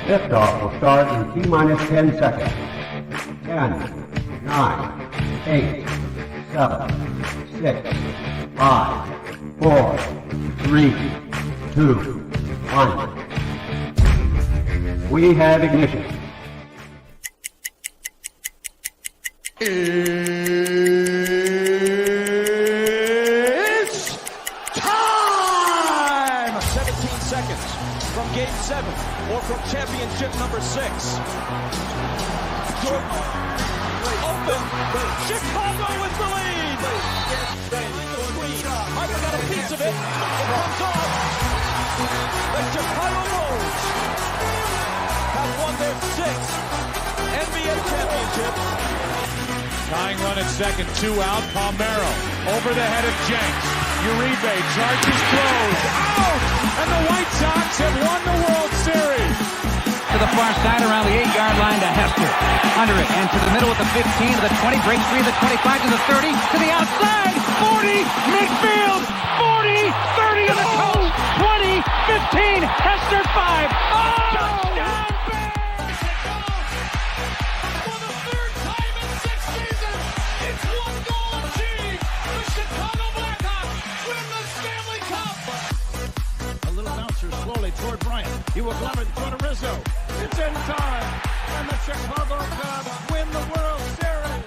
Liftoff will start in T-minus 10 seconds. 10, 9, 8, 7, 6, 5, 4, 3, 2, 1. We have ignition. It's time! 17 seconds from Game 7 or from championship number 6. Open! Chicago with the lead! Harper got a piece of it. It comes off. The Chicago Bulls have won their 6th NBA championship. Tying run at second, 2 out. Palmero over the head of Jenks. Uribe charges, throws. Out! And the White Sox have won the World Series. To the far side around the 8-yard line to Hester. Under it and to the middle with the 15 to the 20. Breaks free to the 25 to the 30 to the outside. 40 midfield. 40 30 to the coast. 20 15. Hester 5. Oh! Touchdown! Slowly toward Bryant. He will glove it toward Rizzo. It's in time. And the Chicago Cubs win the World Series.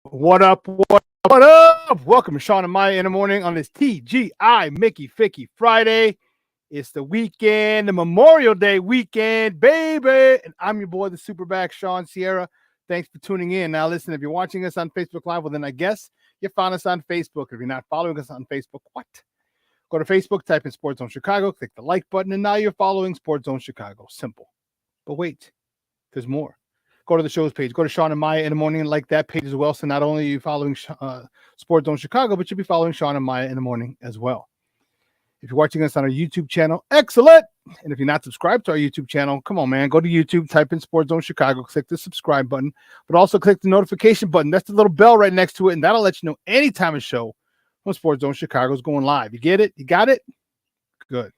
What up? What up? Welcome to Shawn and Maya in the morning on this TGI Mickey Ficky Friday. It's the weekend, the Memorial Day weekend, baby. And I'm your boy, the SuperBack, Shawn Sierra. Thanks for tuning in. Now, listen, if you're watching us on Facebook Live, well, then I guess you found us on Facebook. If you're not following us on Facebook, what? Go to Facebook, type in Sports Zone Chicago, click the like button, and now you're following Sports Zone Chicago. Simple. But wait, there's more. Go to the show's page. Go to Shawn and Maya in the morning and like that page as well. So not only are you following Sports Zone Chicago, but you'll be following Shawn and Maya in the morning as well. If you're watching us on our YouTube channel, excellent. And if you're not subscribed to our YouTube channel, come on, man. Go to YouTube, type in Sports Zone Chicago, click the subscribe button, but also click the notification button. That's the little bell right next to it, and that'll let you know anytime a show from Sports Zone Chicago is going live. You get it? You got it? Good.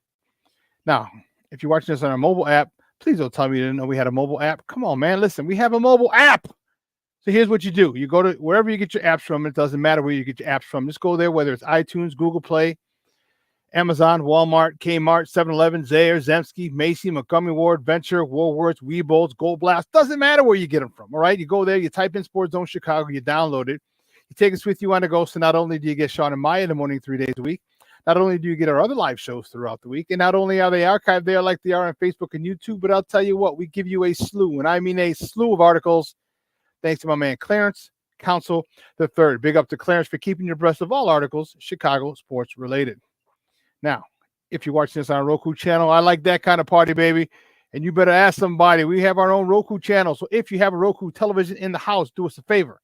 Now, if you're watching us on our mobile app, please don't tell me you didn't know we had a mobile app. Come on, man. Listen, we have a mobile app. So here's what you do. You go to wherever you get your apps from. It doesn't matter where you get your apps from. Just go there, whether it's iTunes, Google Play, Amazon, Walmart, Kmart, 7-Eleven, Zayre, Zemsky, Macy, Montgomery Ward, Venture, Woolworths, Weebles, Gold Blast. Doesn't matter where you get them from, all right? You go there, you type in Sports Zone Chicago, you download it. You take us with you on the go, so not only do you get Shawn and Maya in the morning 3 days a week, not only do you get our other live shows throughout the week, and not only are they archived there like they are on Facebook and YouTube, but I'll tell you what, we give you a slew, and I mean a slew of articles, thanks to my man Clarence Council III. Big up to Clarence for keeping you abreast of all articles Chicago sports related. Now, if you're watching this on a Roku channel, I like that kind of party, baby. And you better ask somebody. We have our own Roku channel. So if you have a Roku television in the house, do us a favor.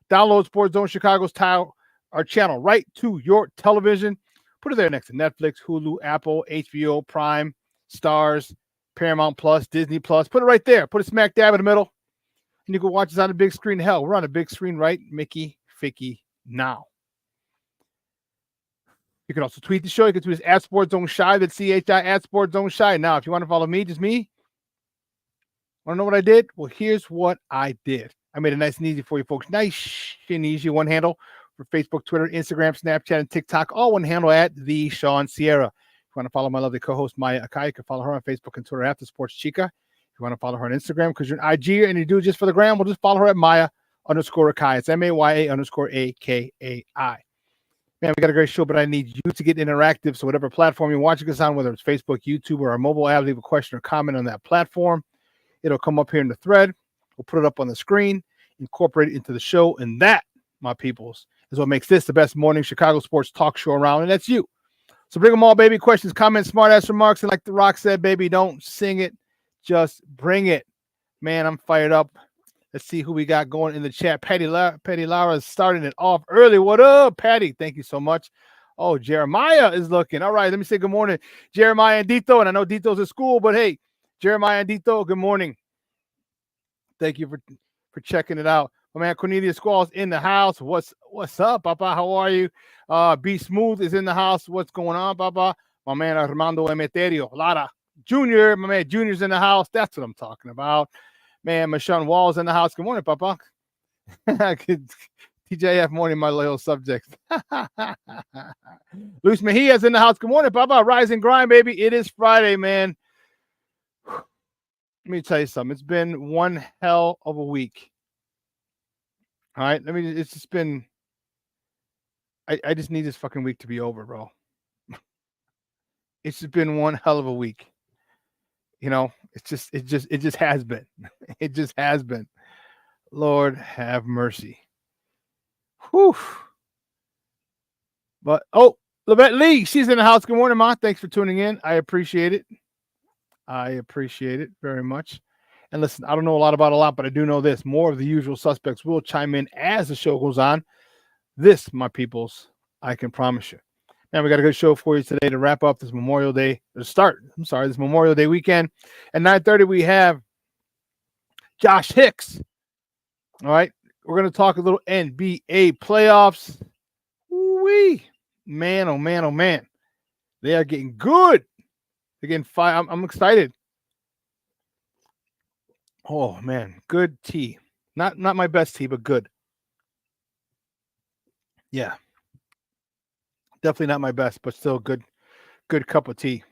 Download Sports Zone Chicago's our channel right to your television. Put it there next to Netflix, Hulu, Apple, HBO, Prime, Stars, Paramount Plus, Disney Plus. Put it right there. Put it smack dab in the middle. And you can watch us on the big screen. Hell, we're on the big screen right Mickey Ficky now. You can also tweet the show. You can tweet us at Sports Zone Shy. That's CHI at Sports Zone Shy. Now, if you want to follow me, just me. Want to know what I did? Well, here's what I did. I made it nice and easy for you folks. Nice and easy. One handle for Facebook, Twitter, Instagram, Snapchat, and TikTok. All one handle at the Shawn Sierra. If you want to follow my lovely co-host, Maya Akai, you can follow her on Facebook and Twitter at the Sports Chica. If you want to follow her on Instagram because you're an IG and you do it just for the gram, we'll just follow her at Maya_Akai. It's MAYA_AKAI. Man, we got a great show, but I need you to get interactive. So whatever platform you're watching us on, whether it's Facebook, YouTube, or our mobile app, leave a question or comment on that platform. It'll come up here in the thread. We'll put it up on the screen, incorporate it into the show. And that, my peoples, is what makes this the best morning Chicago sports talk show around. And that's you. So bring them all, baby. Questions, comments, smart-ass remarks. And like The Rock said, baby, don't sing it. Just bring it. Man, I'm fired up. Let's see who we got going in the chat. Patty Lara is starting it off early. What up, Patty? Thank you so much. Oh, Jeremiah is looking. All right, let me say good morning, Jeremiah and Dito. And I know Dito's at school, but hey, Jeremiah and Dito, good morning. Thank you for checking it out. My man Cornelius Squall's in the house. What's up, Papa? How are you? Be Smooth is in the house. What's going on, Papa? My man Armando Emeterio. Lara Jr., my man Junior's in the house. That's what I'm talking about. Man, Michonne Wall's in the house. Good morning, Papa. TJF morning, my loyal subjects. Luis Mejia's in the house. Good morning, Papa. Rise and grind, baby. It is Friday, man. Let me tell you something. It's been one hell of a week. All right. It's just been, I just need this fucking week to be over, bro. It's just been one hell of a week. You know, it just has been. It just has been. Lord have mercy. Whew. But, Levette Lee, she's in the house. Good morning, Ma. Thanks for tuning in. I appreciate it. I appreciate it very much. And listen, I don't know a lot, but I do know this. More of the usual suspects will chime in as the show goes on. This, my peoples, I can promise you. Now, we got a good show for you today to wrap up this Memorial Day, this Memorial Day weekend. At 9:30, we have Josh Hicks. All right. We're going to talk a little NBA playoffs. Woo-wee. Man, oh, man, oh, man. They are getting good. They're getting fire. I'm excited. Oh, man. Good tea. Not my best tea, but good. Yeah. Definitely not my best, but still good cup of tea.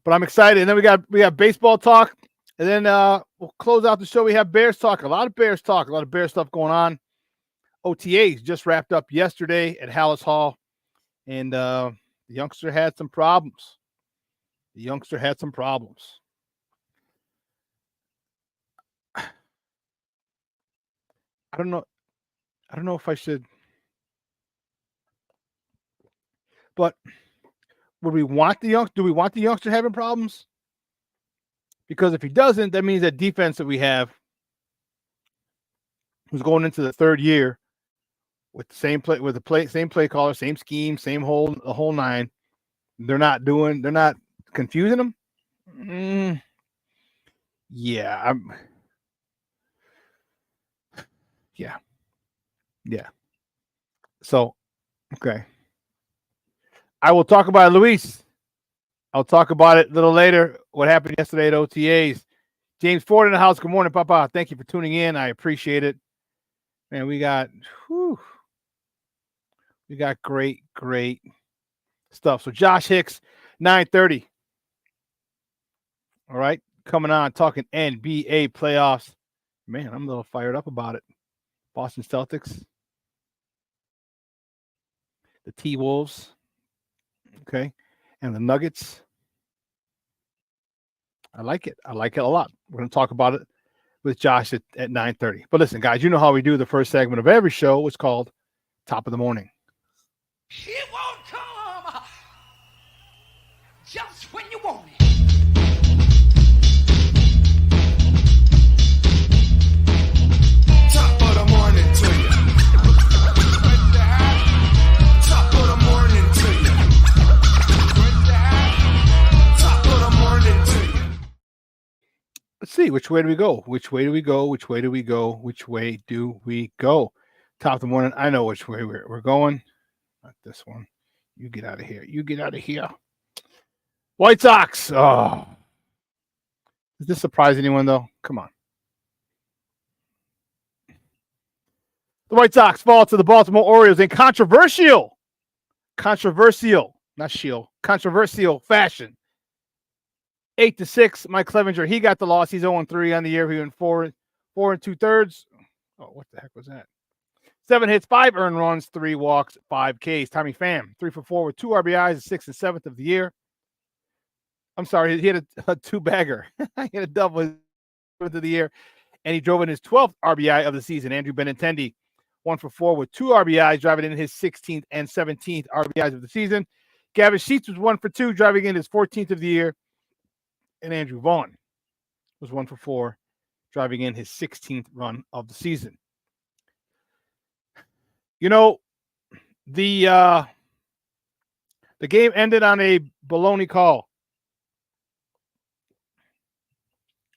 But I'm excited. And then we got baseball talk. And then we'll close out the show. We have Bears talk. A lot of Bears talk. A lot of Bears stuff going on. OTAs just wrapped up yesterday at Hallis Hall. And the youngster had some problems. I don't know if I should. But do we want the youngster having problems? Because if he doesn't, that means that defense that we have, who's going into the third year with the same play caller, same scheme, the whole nine, they're not confusing them. Yeah. So, okay. I will talk about it, Luis. I'll talk about it a little later. What happened yesterday at OTAs. James Ford in the house. Good morning, Papa. Thank you for tuning in. I appreciate it. Man, we got great stuff. So Josh Hicks, 9:30. All right. Coming on, talking NBA playoffs. Man, I'm a little fired up about it. Boston Celtics. The T-Wolves. Okay. And the Nuggets. I like it. I like it a lot. We're going to talk about it with Josh at 9:30. But listen, guys, you know how we do the first segment of every show. It's called Top of the Morning. It won't come just when you want it. Top of the morning to you. Top of the morning to you. Top of the morning to you. Let's see. Which way do we go? Which way do we go? Top of the morning. I know which way we're going. Not this one. You get out of here. White Sox. Oh. Does this surprise anyone, though? Come on. The White Sox fall to the Baltimore Orioles in controversial fashion. 8-6. Mike Clevenger, he got the loss. He's 0-3 on the year. He went 4 2/3. Oh, what the heck was that? 7 hits, 5 earned runs, 3 walks, 5 Ks. Tommy Pham, 3 for 4 with 2 RBIs, 6th and 7th of the year. I'm sorry, he had a 2-bagger. He had a double 7th of the year, and he drove in his 12th RBI of the season. Andrew Benintendi, 1 for 4 with 2 RBIs, driving in his 16th and 17th RBIs of the season. Gavin Sheets was 1 for 2, driving in his 14th of the year. And Andrew Vaughn was 1 for 4, driving in his 16th run of the season. You know, the game ended on a baloney call.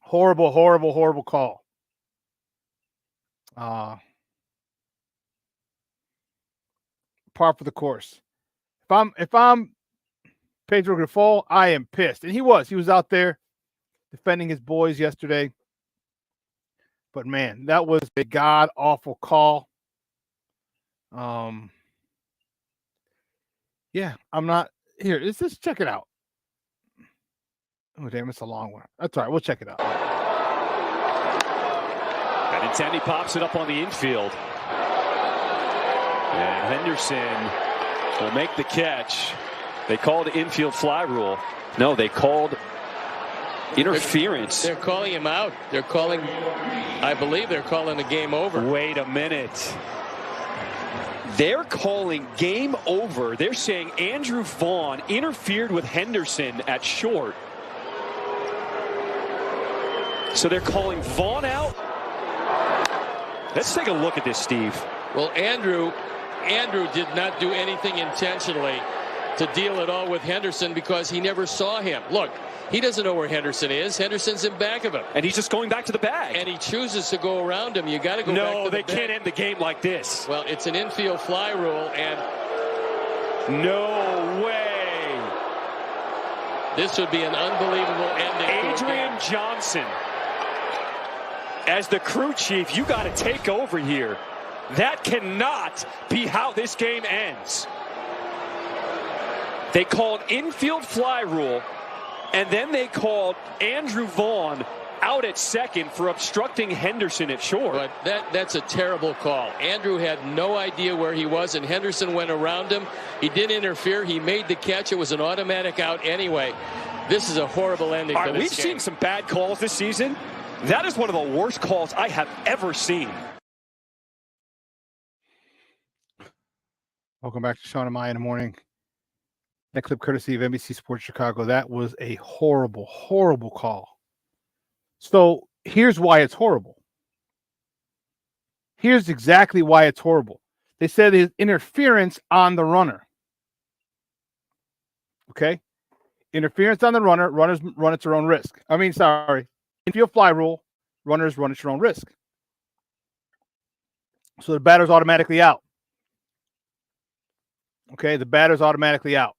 Horrible call. Par for the course. If I'm Pedro Grifol, I am pissed. And he was out there defending his boys yesterday. But man, that was a god awful call. Yeah, I'm not here. Let's just check it out. Oh damn, it's a long one. That's all right. We'll check it out. And Intendi pops it up on the infield. And Henderson will make the catch. They called infield fly rule. No, they called interference. They're calling him out. I believe they're calling the game over. Wait a minute. They're calling game over. They're saying Andrew Vaughn interfered with Henderson at short. So they're calling Vaughn out. Let's take a look at this, Steve. Well, Andrew did not do anything intentionally to deal at all with Henderson because he never saw him. Look, he doesn't know where Henderson is. Henderson's in back of him. And he's just going back to the bag. And he chooses to go around him. You got to go back to the bag. No, they can't end the game like this. Well, it's an infield fly rule, and no way. This would be an unbelievable ending. Adrian Johnson, as the crew chief, you got to take over here. That cannot be how this game ends. They called infield fly rule, and then they called Andrew Vaughn out at second for obstructing Henderson at short. But that's a terrible call. Andrew had no idea where he was, and Henderson went around him. He didn't interfere. He made the catch. It was an automatic out anyway. This is a horrible ending for this We've game. seen some bad calls this season. That is one of the worst calls I have ever seen. Welcome back to Shawn and Maya in the morning. That clip courtesy of NBC Sports Chicago. That was a horrible, horrible call. So here's why it's horrible. Here's exactly why it's horrible. They said it's interference on the runner. Okay? Interference on the runner. Runners run at their own risk. Infield fly rule. Runners run at your own risk. So the batter's automatically out. Okay? The batter's automatically out.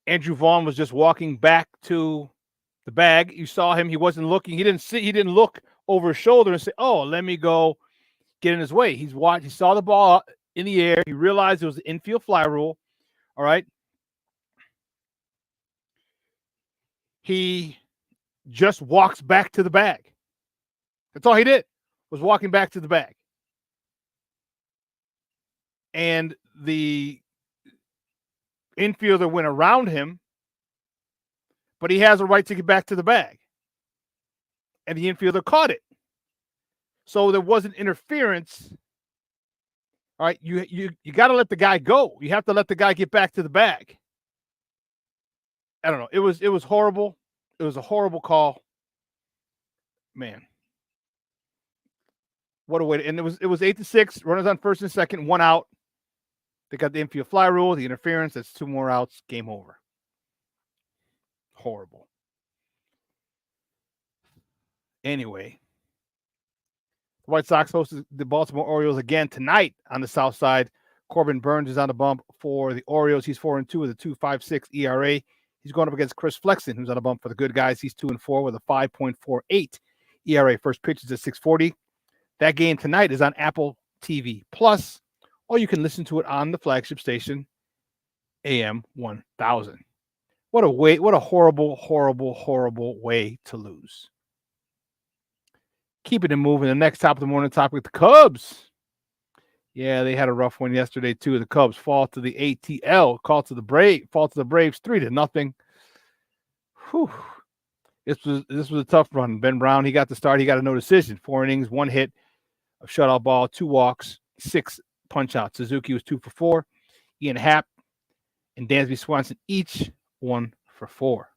Andrew Vaughn was just walking back to the bag. You saw him. He wasn't looking. He didn't look over his shoulder and say, "Oh, let me go get in his way." He saw the ball in the air. He realized it was the infield fly rule. All right. He just walks back to the bag. That's all he did, was walking back to the bag. And the infielder went around him, but he has a right to get back to the bag. And the infielder caught it. So there wasn't interference. All right, you got to let the guy go. You have to let the guy get back to the bag. I don't know. It was horrible. It was a horrible call. Man. What a way to, and it was 8-6, runners on first and second, 1 out. They got the infield fly rule, the interference. That's 2 more outs. Game over. Horrible. Anyway, the White Sox host the Baltimore Orioles again tonight on the South Side. Corbin Burns is on the bump for the Orioles. He's 4-2 with a 2.56 ERA. He's going up against Chris Flexen, who's on a bump for the good guys. He's 2-4 with a 5.48 ERA. First pitch is at 6:40. That game tonight is on Apple TV Plus, or you can listen to it on the flagship station, AM 1000. What a horrible, horrible, horrible way to lose. Keeping it moving. The next top of the morning topic, the Cubs. Yeah, they had a rough one yesterday too. The Cubs fall to the ATL, fall to the Braves 3-0. Whew. This was a tough run. Ben Brown, he got the start. He got a no decision. 4 innings, 1 hit, a shutout ball, 2 walks, 6 punch outs. Suzuki was 2 for 4. Ian Happ and Dansby Swanson each 1 for 4.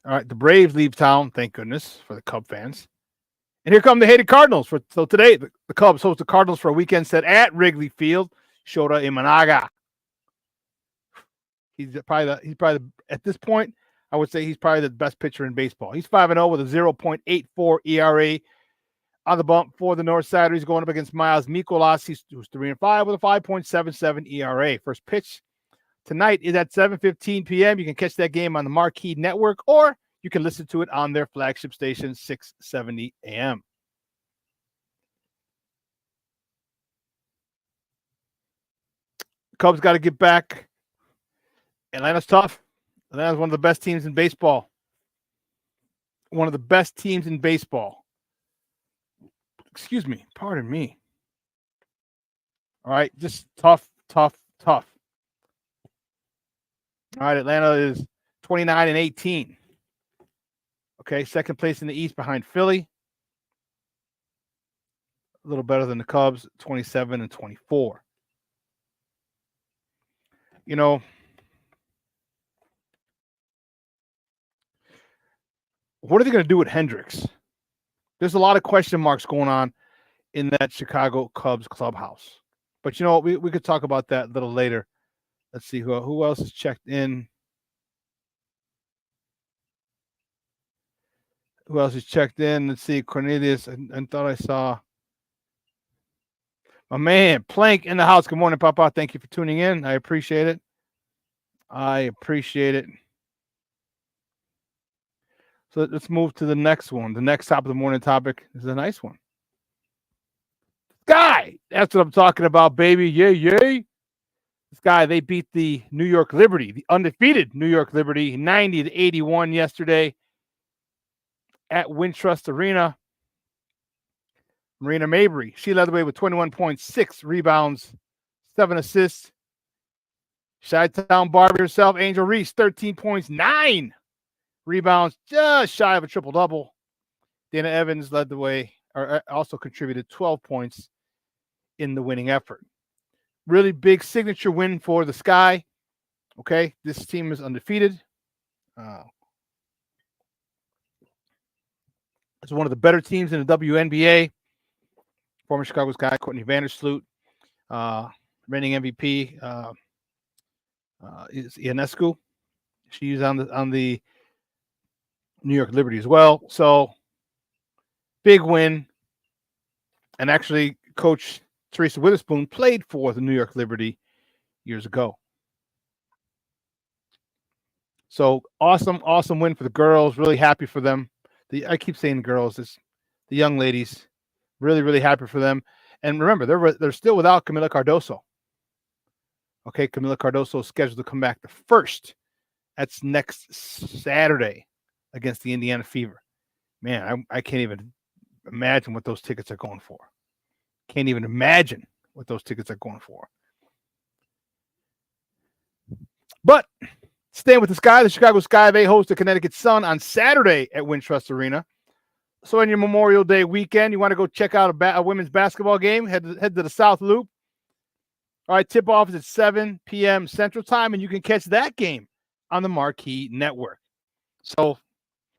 All right, the Braves leave town, thank goodness, for the Cub fans. And here come the hated Cardinals. So today, the Cubs host the Cardinals for a weekend set at Wrigley Field. Shota Imanaga. He's probably at this point, I would say he's probably the best pitcher in baseball. He's 5-0 with a 0.84 ERA. On the bump for the Northsiders, he's going up against Miles Mikolas, who's 3-5 with a 5.77 ERA. First pitch tonight is at 7:15 p.m. You can catch that game on the Marquee Network, or you can listen to it on their flagship station, 670 a.m. Cubs got to get back. Atlanta's tough. Atlanta's one of the best teams in baseball. One of the best teams in baseball. Excuse me. Pardon me. All right. Just tough. All right. Atlanta is 29-18. Okay. Second place in the East behind Philly. A little better than the Cubs, 27-24. You know, what are they going to do with Hendricks? There's a lot of question marks going on in that Chicago Cubs clubhouse. But you know what? We could talk about that a little later. Let's see who else is checked in. Who else is checked in? Let's see. Cornelius. I thought I saw my man Plank in the house. Good morning, Papa. Thank you for tuning in. I appreciate it. So let's move to the next one. The next top of the morning topic is a nice one. Sky, that's what I'm talking about, baby. Yay. Sky, they beat the New York Liberty, the undefeated New York Liberty, 90-81 yesterday at Wintrust Arena. Marina Mabry, she led the way with 21.6 rebounds, 7 assists. Chi-Town Barbie herself, Angel Reese, 13 points, 9 rebounds, just shy of a triple-double. Dana Evans led the way, or also contributed 12 points in the winning effort. Really big signature win for the Sky. Okay, this team is undefeated. It's one of the better teams in the WNBA. Former Chicago Sky, Courtney Vandersloot, reigning MVP, is Ionescu. She's on the New York Liberty as well. So big win. And actually, Coach Teresa Witherspoon played for the New York Liberty years ago. So awesome win for the girls. Really happy for them. I keep saying girls, it's the young ladies. Really happy for them. And remember, they're still without Camila Cardoso. Okay, Camila Cardoso is scheduled to come back the 1st. That's next Saturday against the Indiana Fever. Man, I can't even imagine what those tickets are going for. Can't even imagine what those tickets are going for. But staying with the Sky, the Chicago Sky, they host the Connecticut Sun on Saturday at Wintrust Arena. So on your Memorial Day weekend, you want to go check out a women's basketball game, head to the South Loop. All right, tip-off is at 7 p.m. Central Time, and you can catch that game on the Marquee Network. So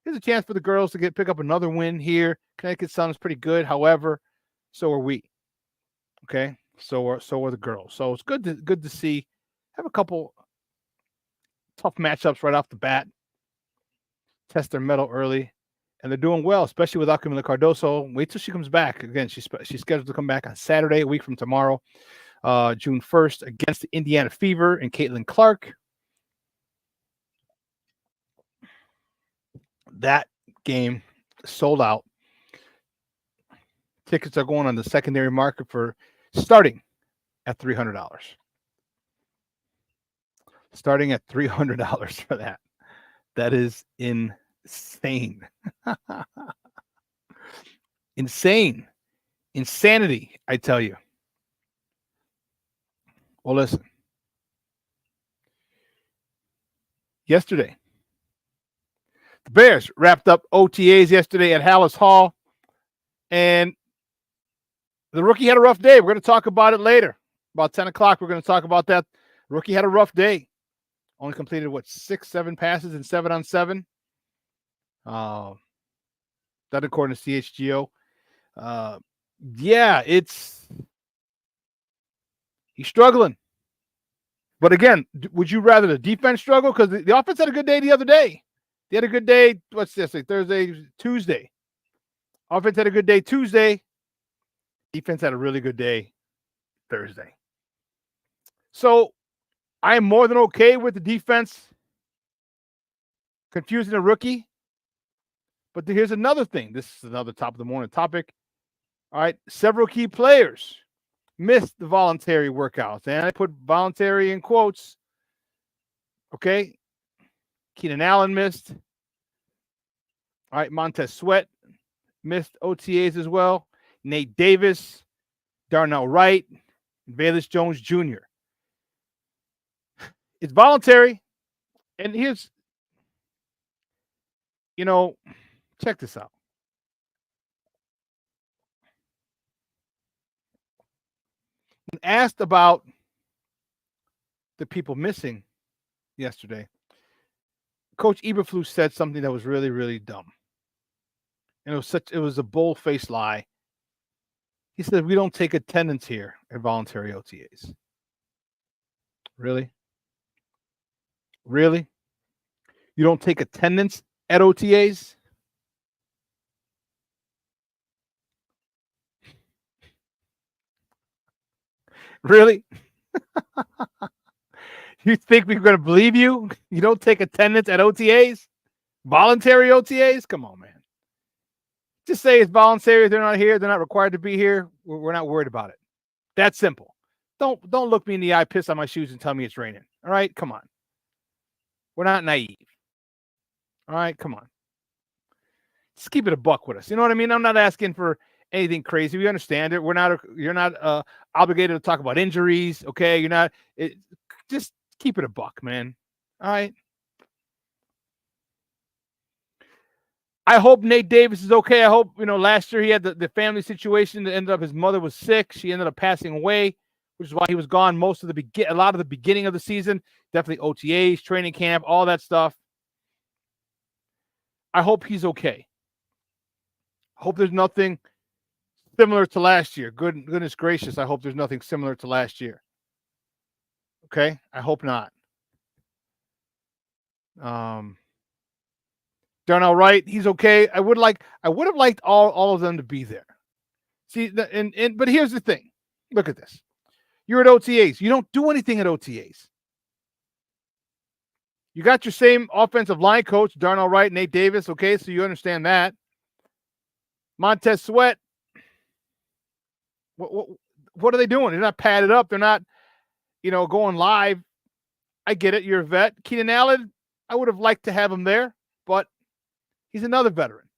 here's a chance for the girls to pick up another win here. Connecticut Sun is pretty good. However, so are we. Okay, so are the girls. So it's good to see. Have a couple tough matchups right off the bat. Test their mettle early, and they're doing well, especially without Camila Cardoso. Wait till she comes back. Again, she's scheduled to come back on Saturday, a week from tomorrow, June 1st, against the Indiana Fever and Caitlin Clark. That game sold out. Tickets are going on the secondary market for starting at $300. Starting at $300 for that. That is insane. Insane. Insanity, I tell you. Well, listen. Yesterday, the Bears wrapped up OTAs yesterday at Hallis Hall, and the rookie had a rough day. We're going to talk about it later. About 10 o'clock, we're going to talk about that. The rookie had a rough day. Only completed, 6-7 passes in 7-on-7? That according to CHGO. Yeah, he's struggling. But again, would you rather the defense struggle? Because the offense had a good day the other day. They had a good day. What's this? Like Thursday, Tuesday. Offense had a good day Tuesday. Defense had a really good day Thursday. So I am more than okay with the defense confusing a rookie. But here's another thing. This is another top of the morning topic. All right. Several key players missed the voluntary workouts. And I put voluntary in quotes. Okay. Keenan Allen missed. All right. Montez Sweat missed OTAs as well. Nate Davis, Darnell Wright, and Velus Jones Jr. It's voluntary. And here's, check this out. When asked about the people missing yesterday, Coach Eberflus said something that was really, really dumb. And it was a bold-faced lie. He said, we don't take attendance here at voluntary OTAs. Really? Really? You don't take attendance at OTAs? Really? You think we're going to believe you? You don't take attendance at OTAs? Voluntary OTAs? Come on, man. Just say it's voluntary. They're not here. They're not required to be here. We're not worried about it. That's simple. Don't look me in the eye, piss on my shoes, and tell me it's raining. All right? Come on. We're not naive. All right? Come on. Just keep it a buck with us. You know what I mean? I'm not asking for anything crazy. We understand it. You're not obligated to talk about injuries. Okay? You're not. Just keep it a buck, man. All right? I hope Nate Davis is okay. I hope, last year he had the family situation that ended up his mother was sick. She ended up passing away, which is why he was gone most of a lot of the beginning of the season. Definitely OTAs, training camp, all that stuff. I hope he's okay. I hope there's nothing similar to last year. Goodness gracious, I hope there's nothing similar to last year. Okay? I hope not. Darnell Wright, he's okay. I would have liked all of them to be there. See, but here's the thing. Look at this. You're at OTAs. You don't do anything at OTAs. You got your same offensive line coach, Darnell Wright, Nate Davis. Okay, so you understand that. Montez Sweat. What are they doing? They're not padded up. They're not, going live. I get it. You're a vet. Keenan Allen, I would have liked to have him there, but he's another veteran.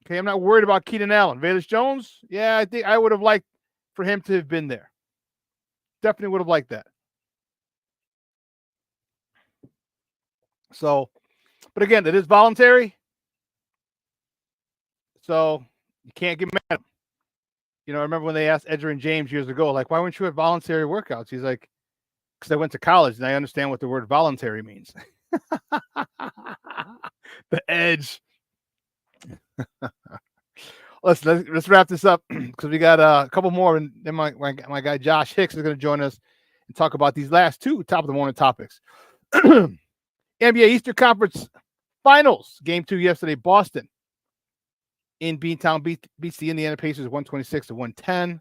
Okay, I'm not worried about Keenan Allen. Velus Jones, yeah, I think I would have liked for him to have been there. Definitely would have liked that. So, but again, it is voluntary. So you can't get mad at him. I remember when they asked Edgerrin James years ago, like, why weren't you at voluntary workouts? He's like, because I went to college and I understand what the word voluntary means. The edge. Let's wrap this up because we got a couple more, and then my guy Josh Hicks is going to join us and talk about these last two top of the morning topics. NBA Eastern Conference Finals, Game 2 yesterday, Boston in Beantown beats the Indiana Pacers 126-110.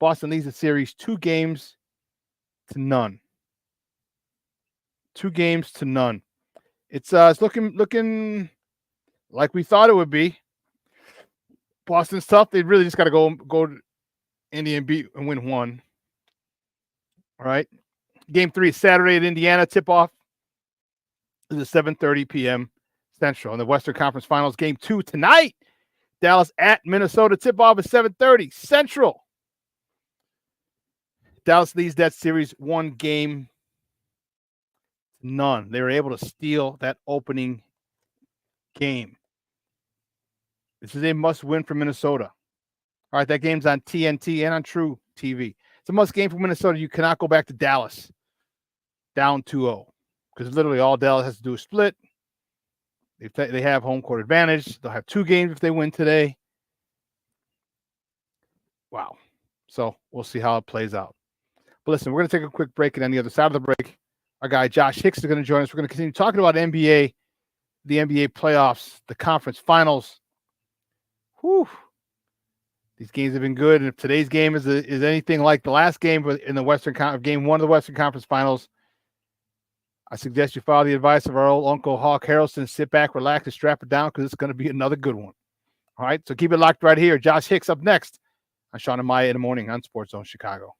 Boston leads the series 2-0. 2-0. It's looking like we thought it would be. Boston's tough. They really just got to go to Indy and beat and win one. All right. Game 3 is Saturday at Indiana. Tip-off is at 7:30 p.m. Central. In the Western Conference Finals, Game 2 tonight. Dallas at Minnesota. Tip-off is 7:30 Central. Dallas leads that series 1-0. They were able to steal that opening game. This is a must-win for Minnesota. All right, that game's on TNT and on True TV. It's a must game for Minnesota. You cannot go back to Dallas down 2-0 because literally all Dallas has to do is split. They have home court advantage. They'll have 2 games if they win today. Wow. So we'll see how it plays out. But listen, we're going to take a quick break, and on the other side of the break, our guy Josh Hicks is going to join us. We're going to continue talking about NBA, the NBA playoffs, the conference finals. Whew. These games have been good, and if today's game is anything like the last game in the game one of the Western Conference Finals, I suggest you follow the advice of our old Uncle Hawk Harrelson. Sit back, relax, and strap it down because it's going to be another good one. All right, so keep it locked right here. Josh Hicks up next on Shawn and Maya in the morning on Sports Zone Chicago.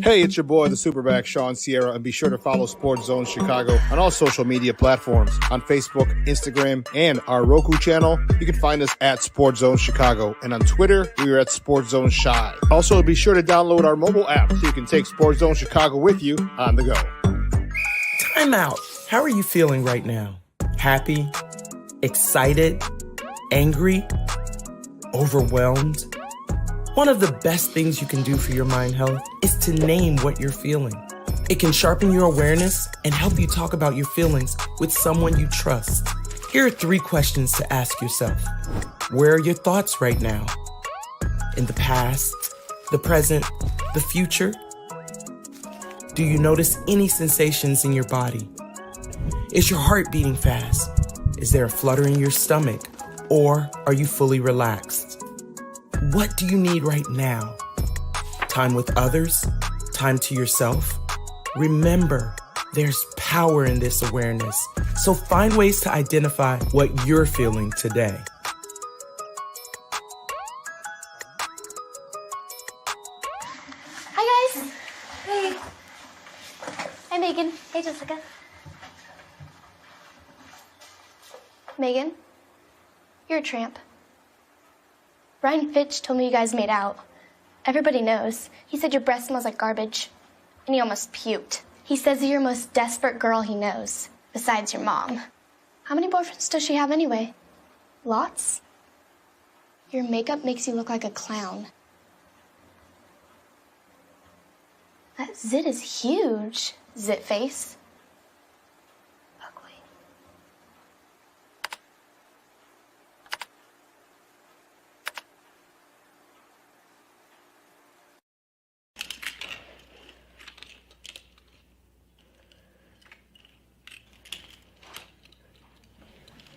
Hey, it's your boy, the SuperBack, Shawn Sierra, and be sure to follow Sports Zone Chicago on all social media platforms, on Facebook, Instagram, and our Roku channel. You can find us at Sports Zone Chicago, and on Twitter, we are at Sports Zone Shy. Also, be sure to download our mobile app so you can take Sports Zone Chicago with you on the go. Time out. How are you feeling right now? Happy? Excited? Angry? Overwhelmed? One of the best things you can do for your mind health is to name what you're feeling. It can sharpen your awareness and help you talk about your feelings with someone you trust. Here are 3 questions to ask yourself. Where are your thoughts right now? In the past, the present, the future? Do you notice any sensations in your body? Is your heart beating fast? Is there a flutter in your stomach? Or are you fully relaxed? What do you need right now? Time with others? Time to yourself? Remember, there's power in this awareness. So find ways to identify what you're feeling today. Hi, guys. Hey. Hi, Megan. Hey, Jessica. Megan, you're a tramp. Ryan Fitch told me you guys made out. Everybody knows. He said your breath smells like garbage. And he almost puked. He says you're the most desperate girl he knows, besides your mom. How many boyfriends does she have anyway? Lots? Your makeup makes you look like a clown. That zit is huge, zit face.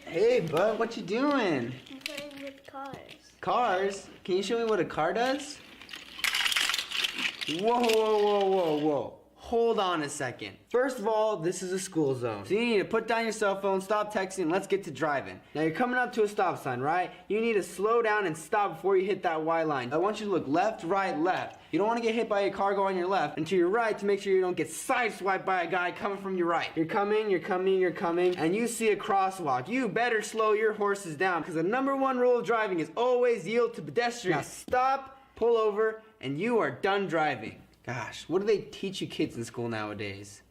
Hey, bud, what you doing? I'm playing with cars. Cars? Can you show me what a car does? Whoa, whoa, whoa, whoa, whoa. Hold on a second. First of all, this is a school zone. So you need to put down your cell phone, stop texting, and let's get to driving. Now you're coming up to a stop sign, right? You need to slow down and stop before you hit that Y line. I want you to look left, right, left. You don't want to get hit by a car going on your left, and to your right to make sure you don't get sideswiped by a guy coming from your right. You're coming, and you see a crosswalk. You better slow your horses down, because the #1 rule of driving is always yield to pedestrians. Now stop, pull over, and you are done driving. Gosh, what do they teach you kids in school nowadays?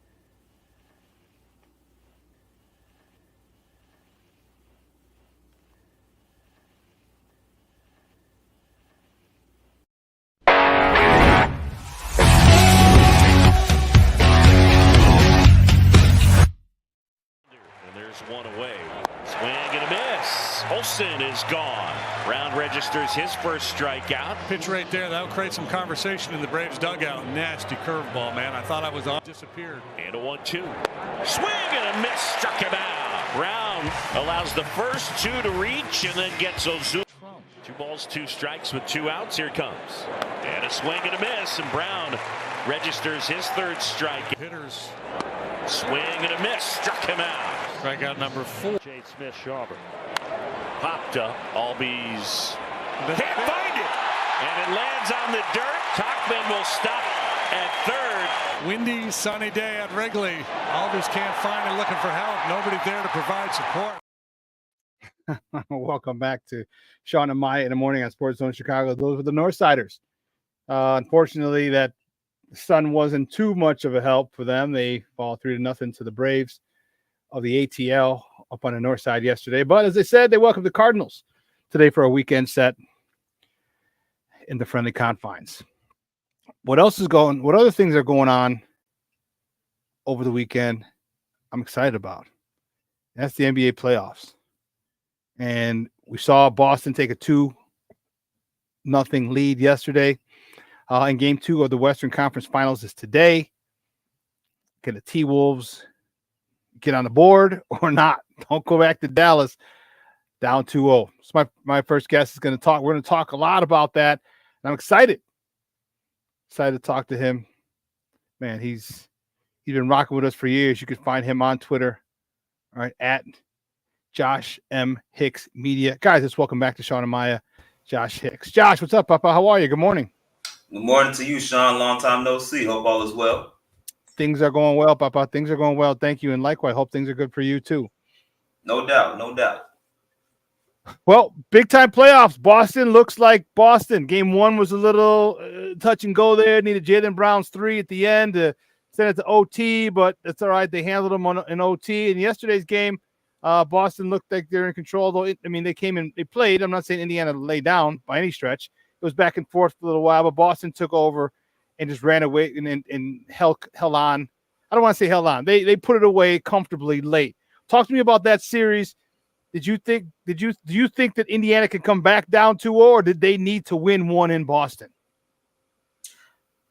One away. Swing and a miss. Olsen is gone. Brown registers his first strikeout. Pitch right there. That'll create some conversation in the Braves dugout. Nasty curveball, man. I thought I was on. Disappeared. And a 1-2. Swing and a miss. Struck him out. Brown allows the first 2 to reach and then gets Ozuna. 2 balls, 2 strikes with 2 outs. Here comes. And a swing and a miss. And Brown registers his 3rd strike. Hitters. Swing and a miss. Struck him out. Strikeout number 4. Jade Smith-Shawver. Popped up. Albies can't find it. And it lands on the dirt. Tachman will stop at 3rd. Windy, sunny day at Wrigley. Albies can't find it, looking for help. Nobody there to provide support. Welcome back to Shawn and Maya in the morning on Sports Zone Chicago. Those were the Northsiders. Unfortunately, that sun wasn't too much of a help for them. They fall 3-0 to the Braves of the ATL up on the north side yesterday. But as I said, they welcome the Cardinals today for a weekend set in the friendly confines. What other things are going on over the weekend I'm excited about? That's the NBA playoffs. And we saw Boston take a 2 lead yesterday. And game 2 of the Western Conference Finals is today. Can the T-Wolves get on the board or not? Don't go back to Dallas down 2-0. So my first guest is going to talk. We're going to talk a lot about that. And I'm excited to talk to him. Man, he's been rocking with us for years. You can find him on Twitter, all right, at Josh M. Hicks Media. Guys, let's welcome back to Shawn and Maya, Josh Hicks. Josh, what's up, Papa? How are you? Good morning. Good morning to you, Shawn. Long time no see. Hope all is well. Things are going well, Papa. Things are going well. Thank you. And likewise, hope things are good for you too. No doubt. No doubt. Well, big time playoffs. Boston looks like Boston. Game 1 was a little touch and go there. Needed Jaylen Brown's 3 at the end to send it to OT, but it's all right. They handled them in OT. In yesterday's game, Boston looked like they're in control. Though they came in, they played. I'm not saying Indiana lay down by any stretch. It was back and forth for a little while, but Boston took over and just ran away and held on. I don't want to say held on. They put it away comfortably late. Talk to me about that series. Do you think that Indiana can come back down 2-0, or did they need to win one in Boston?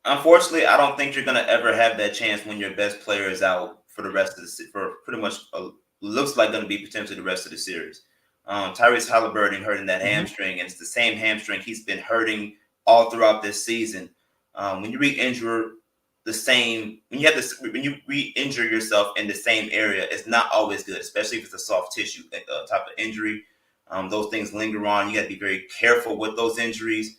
Unfortunately, I don't think you're going to ever have that chance when your best player is out for the rest of for pretty much looks like going to be potentially the rest of the series. Tyrese Halliburton hurting that hamstring, and it's the same hamstring he's been hurting all throughout this season. When you re-injure when you re-injure yourself in the same area, it's not always good, especially if it's a soft tissue type of injury. Those things linger on. You got to be very careful with those injuries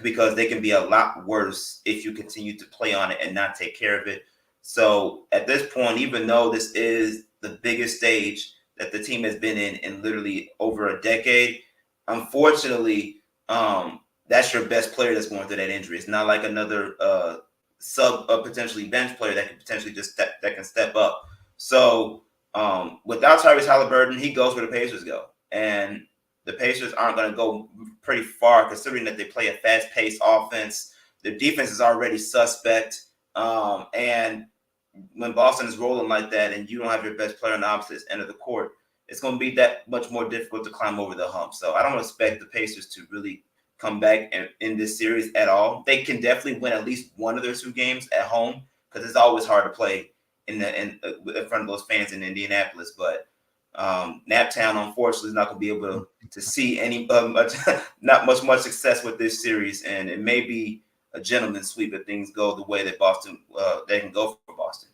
because they can be a lot worse if you continue to play on it and not take care of it. So at this point, even though this is the biggest stage that the team has been in literally over a decade, unfortunately, that's your best player that's going through that injury. It's not like another potentially bench player that can potentially step up. So without Tyrese Halliburton, he goes where the Pacers go, and the Pacers aren't going to go pretty far considering that they play a fast-paced offense. Their defense is already suspect, and when Boston is rolling like that, and you don't have your best player on the opposite end of the court, it's going to be that much more difficult to climb over the hump. So I don't expect the Pacers to really come back in this series at all. They can definitely win at least one of their 2 games at home because it's always hard to play in front of those fans in Indianapolis. But Naptown, unfortunately, is not going to be able to see any not much success with this series, and it may be a gentleman's sweep if things go the way that Boston they can go for Boston.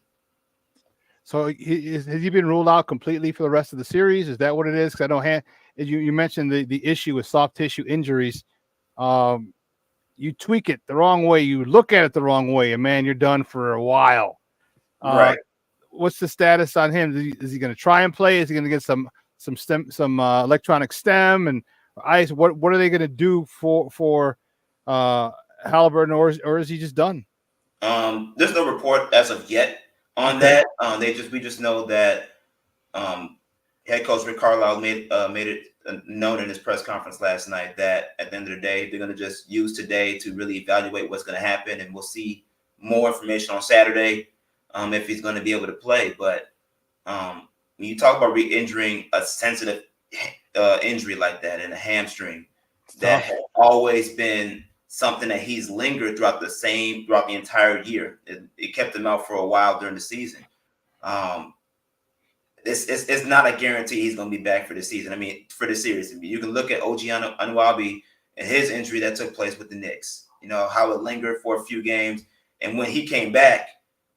So has he been ruled out completely for the rest of the series? Is that what it is? Because I know you mentioned the issue with soft tissue injuries. You tweak it the wrong way, you look at it the wrong way, and man, you're done for a while. Right. What's the status on him? Is he going to try and play? Is he going to get some electronic stem and ice? What are they going to do for Halliburton, or is he just done? There's no report as of yet on that. We just know that head coach Rick Carlisle made it known in his press conference last night that at the end of the day, they're going to just use today to really evaluate what's going to happen, and we'll see more information on Saturday if he's going to be able to play. But when you talk about re-injuring a sensitive injury like that in a hamstring, that has always been something that he's lingered throughout the entire year. It kept him out for a while during the season. It's not a guarantee he's going to be back for the season. I mean, for the series. I mean, you can look at OG Anunoby and his injury that took place with the Knicks. You know, how it lingered for a few games. And when he came back,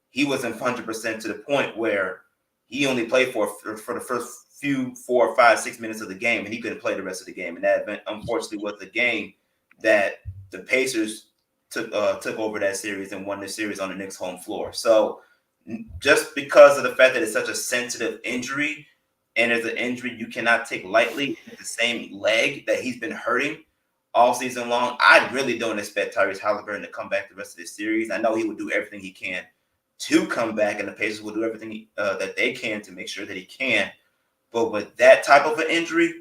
he wasn't 100% to the point where he only played for the first few 4, 5, 6 minutes of the game, and he couldn't play the rest of the game. And that event, unfortunately, was the game that the Pacers took over that series and won the series on the Knicks' home floor. So just because of the fact that it's such a sensitive injury, and it's an injury you cannot take lightly, it's the same leg that he's been hurting all season long, I really don't expect Tyrese Halliburton to come back the rest of this series. I know he will do everything he can to come back, and the Pacers will do everything that they can to make sure that he can. But with that type of an injury,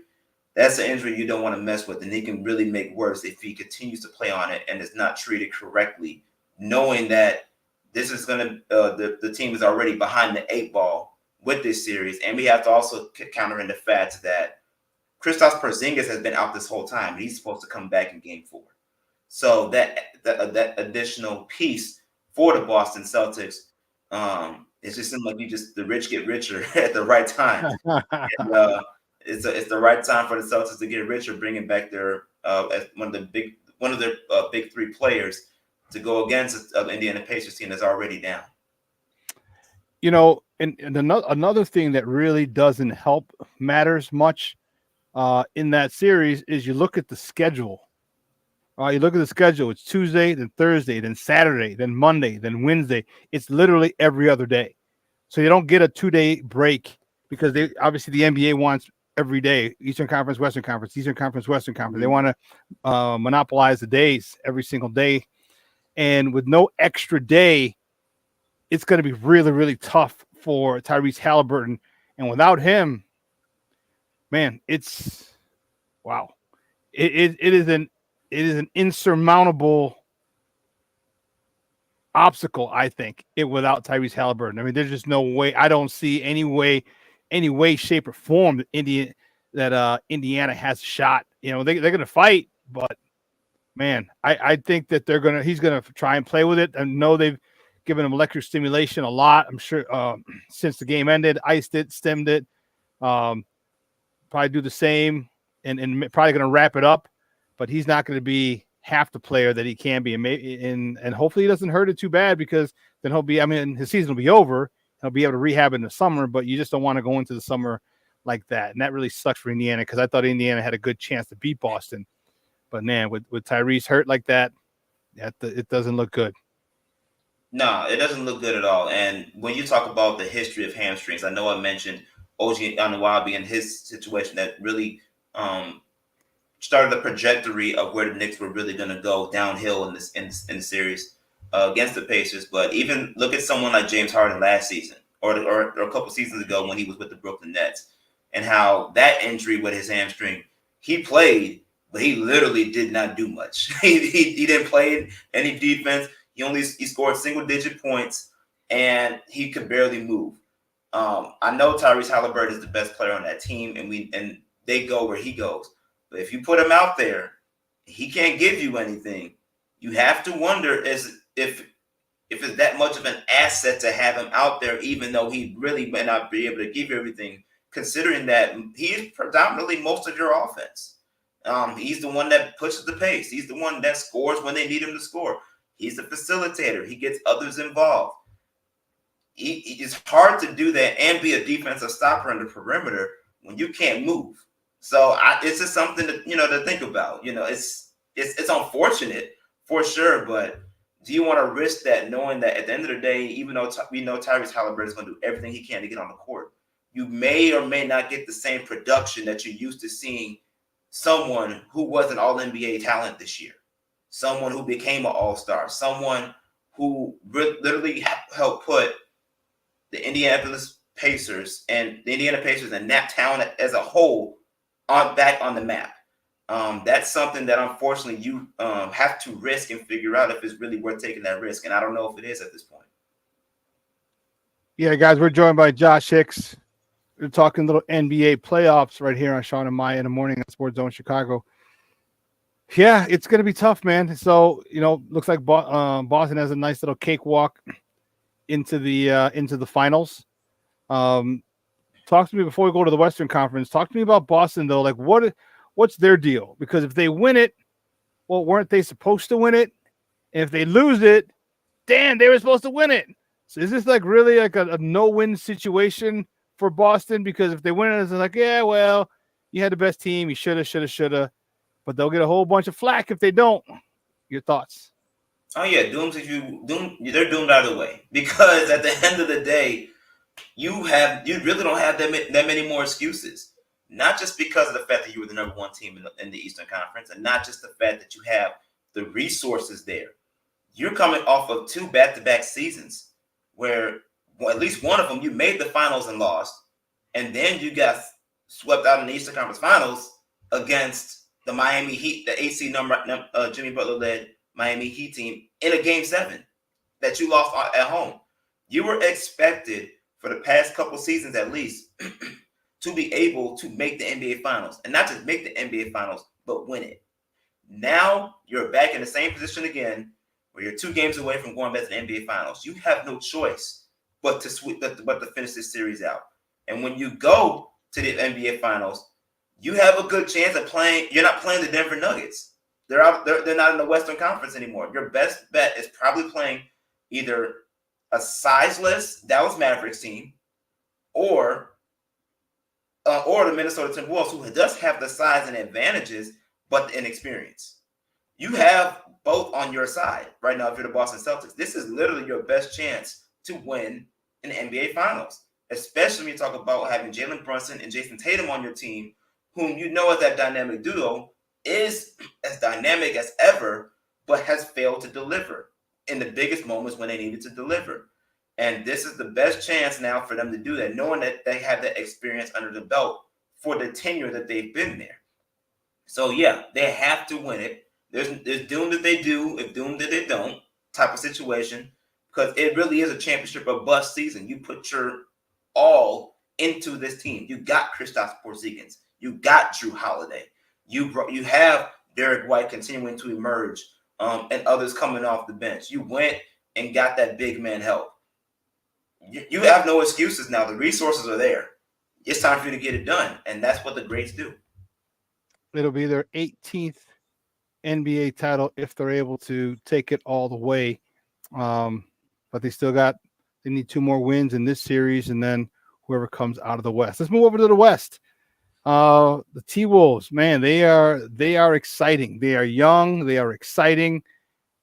that's an injury you don't want to mess with, and he can really make worse if he continues to play on it and is not treated correctly, knowing that this is going to the team is already behind the 8 ball with this series. And we have to also counter in the fact that Kristaps Porzingis has been out this whole time. He's supposed to come back in game 4. So that additional piece for the Boston Celtics, it just seems like the rich get richer at the right time. And, it's the right time for the Celtics to get richer, bringing back their as one of their big three players to go against the Indiana Pacers team that's already down. And another thing that really doesn't help matters much in that series is you look at the schedule. You look at the schedule. It's Tuesday, then Thursday, then Saturday, then Monday, then Wednesday. It's literally every other day. So you don't get a 2-day break because obviously the NBA wants every day, Eastern Conference, Western Conference, Eastern Conference, Western Conference. Mm-hmm. They want to monopolize the days every single day. And with no extra day, it's going to be really, really tough for Tyrese Halliburton. And without him, man, it's wow. It is an insurmountable obstacle, I think, without Tyrese Halliburton. I mean, there's just no way. I don't see any way, shape, or form that Indiana has a shot. They're going to fight, but man, I think that he's going to try and play with it. I know they've given him electric stimulation a lot. I'm sure since the game ended, iced it, stemmed it. Probably do the same and probably going to wrap it up, but he's not going to be half the player that he can be, and hopefully he doesn't hurt it too bad, because then his season will be over. He'll be able to rehab in the summer, but you just don't want to go into the summer like that. And that really sucks for Indiana, because I thought Indiana had a good chance to beat Boston. But man, with Tyrese hurt like that, it doesn't look good. No, it doesn't look good at all. And when you talk about the history of hamstrings, I know I mentioned OG Anunoby and his situation that really started the trajectory of where the Knicks were really going to go downhill in the series against the Pacers. But even look at someone like James Harden last season or a couple seasons ago when he was with the Brooklyn Nets, and how that injury with his hamstring, he played, but he literally did not do much. he didn't play any defense. He scored single-digit points, and he could barely move. I know Tyrese Halliburton is the best player on that team, and they go where he goes. But if you put him out there, he can't give you anything. You have to wonder if it's that much of an asset to have him out there, even though he really may not be able to give you everything, considering that he is predominantly most of your offense. He's the one that pushes the pace. He's the one that scores when they need him to score. He's the facilitator. He gets others involved. It's hard to do that and be a defensive stopper on the perimeter when you can't move. So it's just something to think about. It's unfortunate for sure, but do you want to risk that, knowing that at the end of the day, even though we know Tyrese Halliburton is going to do everything he can to get on the court, you may or may not get the same production that you're used to seeing someone who was an All-NBA talent this year, someone who became an All-Star, someone who literally helped put the Indiana Pacers and that town as a whole back on the map. That's something that unfortunately you have to risk and figure out if it's really worth taking that risk. And I don't know if it is at this point. Yeah, guys, we're joined by Josh Hicks. We're talking little NBA playoffs right here on Shawn and Maya in the morning on Sports Zone Chicago. Yeah, it's going to be tough, man. So, looks like Boston has a nice little cakewalk into the finals. Talk to me before we go to the Western Conference. Talk to me about Boston, though. Like, what's their deal? Because if they win it, well, weren't they supposed to win it? And if they lose it, damn, they were supposed to win it. So is this like really like a no-win situation for Boston? Because if they win it, it's like, yeah, well, you had the best team. You shoulda. But they'll get a whole bunch of flack if they don't. Your thoughts? Oh, yeah. They're doomed either way. Because at the end of the day, you really don't have that many more excuses. Not just because of the fact that you were the number one team in the Eastern Conference, and not just the fact that you have the resources there. You're coming off of 2 back-to-back seasons where at least one of them you made the finals and lost, and then you got swept out in the Eastern Conference Finals against the Miami Heat, the AC Jimmy Butler-led Miami Heat team in a Game 7 that you lost at home. You were expected for the past couple seasons at least to be able to make the NBA Finals, and not just make the NBA Finals, but win it. Now you're back in the same position again, where you're 2 games away from going back to the NBA Finals. You have no choice but to finish this series out. And when you go to the NBA Finals, you have a good chance of playing. You're not playing the Denver Nuggets. They're out. They're not in the Western Conference anymore. Your best bet is probably playing either a sizeless Dallas Mavericks team or the Minnesota Timberwolves, who does have the size and advantages, but the inexperience. You have both on your side right now if you're the Boston Celtics. This is literally your best chance to win in the NBA Finals, especially when you talk about having Jalen Brunson and Jason Tatum on your team, whom you know as that dynamic duo is as dynamic as ever, but has failed to deliver in the biggest moments when they needed to deliver. And this is the best chance now for them to do that, knowing that they have that experience under the belt for the tenure that they've been there. So, yeah, they have to win it. There's doomed that they do, if doomed that they don't type of situation, because it really is a championship or bust season. You put your all into this team. You got Kristaps Porzingis. You got Drew Holiday. You have Derek White continuing to emerge, and others coming off the bench. You went and got that big man help. You have no excuses now. The resources are there. It's time for you to get it done, and that's what the greats do. It'll be their 18th NBA title if they're able to take it all the way. But they need 2 more wins in this series, and then whoever comes out of the West. Let's move over to the West. The T-Wolves, man, they are exciting. They are young. They are exciting.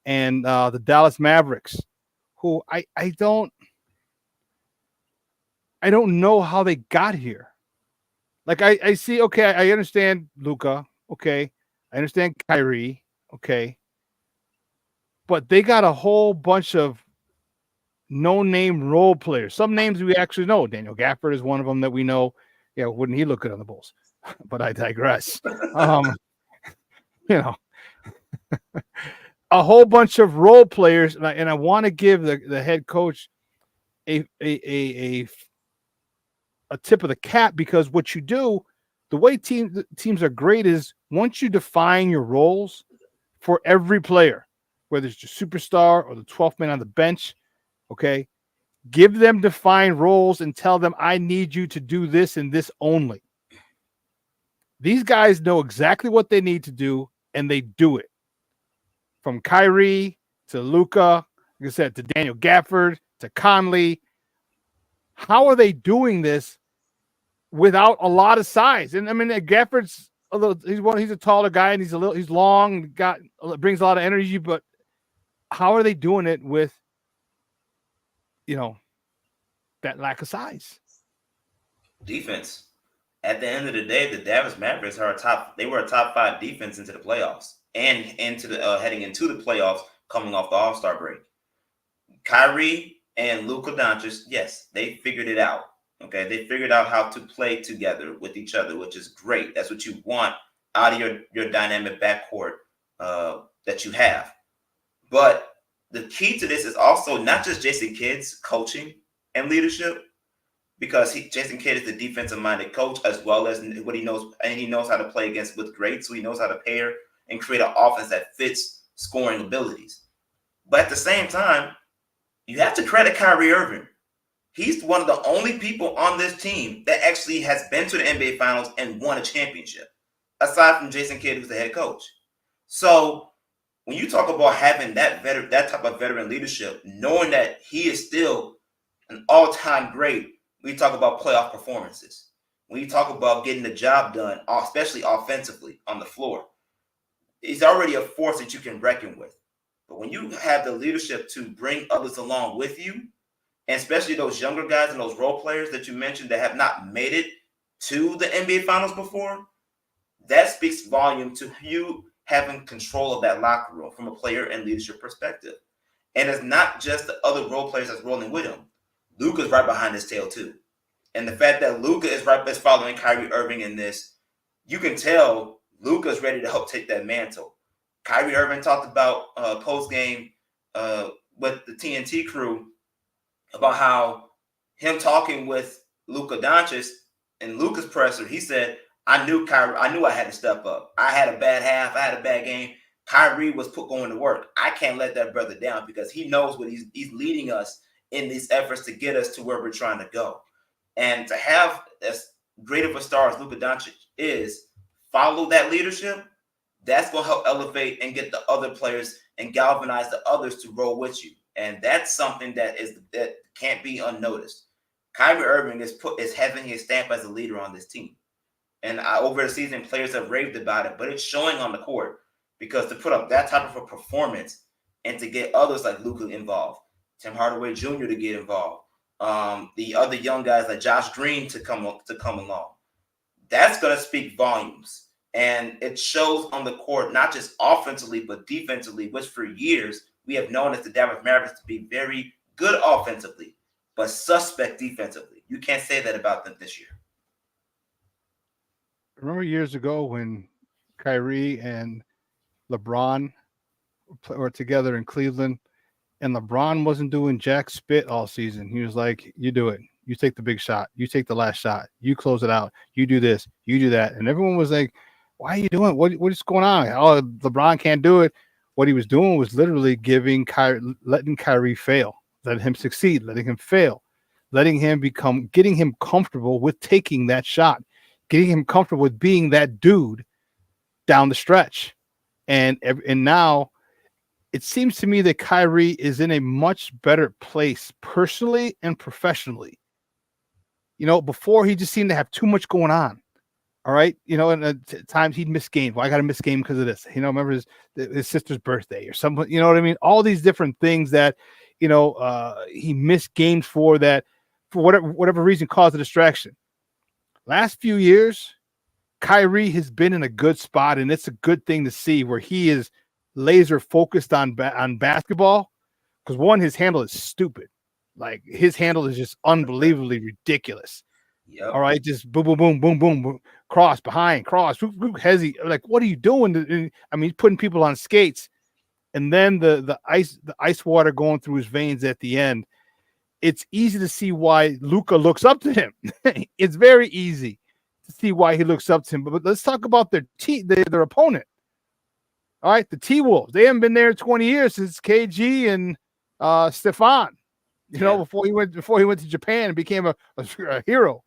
And the Dallas Mavericks, who I don't know how they got here. Like I see, okay, I understand Luka, okay. I understand Kyrie, okay. But they got a whole bunch of no-name role players. Some names we actually know. Daniel Gafford is one of them that we know. Yeah, wouldn't he look good on the Bulls? But I digress. A whole bunch of role players, and I want to give the head coach a tip of the cap, because what you do, the way teams are great is once you define your roles for every player, whether it's your superstar or the 12th man on the bench, okay, give them defined roles and tell them, I need you to do this and this only. These guys know exactly what they need to do, and they do it. From Kyrie to Luka, like I said, to Daniel Gafford, to Conley. How are they doing this without a lot of size? And I mean, Gafford's he's a taller guy, and he's long, brings a lot of energy, but how are they doing it with that lack of size? Defense. At the end of the day, the Dallas Mavericks were a top 5 defense into the playoffs and into the heading into the playoffs coming off the All-Star break. Kyrie and Luka Doncic, yes, they figured it out. Okay, they figured out how to play together with each other, which is great. That's what you want out of your dynamic backcourt that you have. But the key to this is also not just Jason Kidd's coaching and leadership, because Jason Kidd is the defensive-minded coach, as well as what he knows, and he knows how to play with greats, so he knows how to pair and create an offense that fits scoring abilities. But at the same time, you have to credit Kyrie Irving. He's one of the only people on this team that actually has been to the NBA Finals and won a championship, aside from Jason Kidd, who's the head coach. So when you talk about having that type of veteran leadership, knowing that he is still an all-time great, we talk about playoff performances. When you talk about getting the job done, especially offensively on the floor, he's already a force that you can reckon with. But when you have the leadership to bring others along with you, and especially those younger guys and those role players that you mentioned that have not made it to the NBA Finals before, that speaks volume to you having control of that locker room from a player and leadership perspective. And it's not just the other role players that's rolling with him. Luka's right behind his tail too. And the fact that Luka is following Kyrie Irving in this, you can tell Luka's ready to help take that mantle. Kyrie Irving talked about post-game with the TNT crew about how him talking with Luka Doncic and Luka's presser, he said, I knew I had to step up. I had a bad half. I had a bad game. Kyrie was going to work. I can't let that brother down because he knows what he's leading us in these efforts to get us to where we're trying to go. And to have as great of a star as Luka Doncic is, follow that leadership, that's going to help elevate and get the other players and galvanize the others to roll with you. And that's something that can't be unnoticed. Kyrie Irving is having his stamp as a leader on this team. And over the season, players have raved about it, but it's showing on the court because to put up that type of a performance and to get others like Luka involved, Tim Hardaway Jr. to get involved, the other young guys like Josh Green to come along, that's going to speak volumes. And it shows on the court, not just offensively, but defensively, which for years we have known as the Dallas Mavericks to be very good offensively, but suspect defensively. You can't say that about them this year. Remember years ago when Kyrie and LeBron were together in Cleveland and LeBron wasn't doing jack spit all season. He was like, you do it. You take the big shot. You take the last shot. You close it out. You do this. You do that. And everyone was like, why are you doing it? What is going on? Oh, LeBron can't do it. What he was doing was literally letting Kyrie fail, letting him succeed, letting him fail, getting him comfortable with taking that shot, getting him comfortable with being that dude down the stretch. And now it seems to me that Kyrie is in a much better place personally and professionally. Before he just seemed to have too much going on. All right. And at times he'd miss games. Well, I got to miss game because of this. Remember his sister's birthday or something. You know what I mean? All these different things that, he missed games for whatever reason caused a distraction. Last few years, Kyrie has been in a good spot, and it's a good thing to see where he is laser focused on basketball. Because one, his handle is stupid. Like his handle is just unbelievably ridiculous. Yep. All right, just boom, boom, boom, boom, boom, boom, cross behind, cross, hezzy. Like, what are you doing? I mean, he's putting people on skates, and then the ice water going through his veins at the end. It's easy to see why Luka looks up to him. It's very easy to see why he looks up to him. But let's talk about their opponent. All right, the T-Wolves. They haven't been there 20 years since KG and Stefan. Before he went to Japan and became a hero,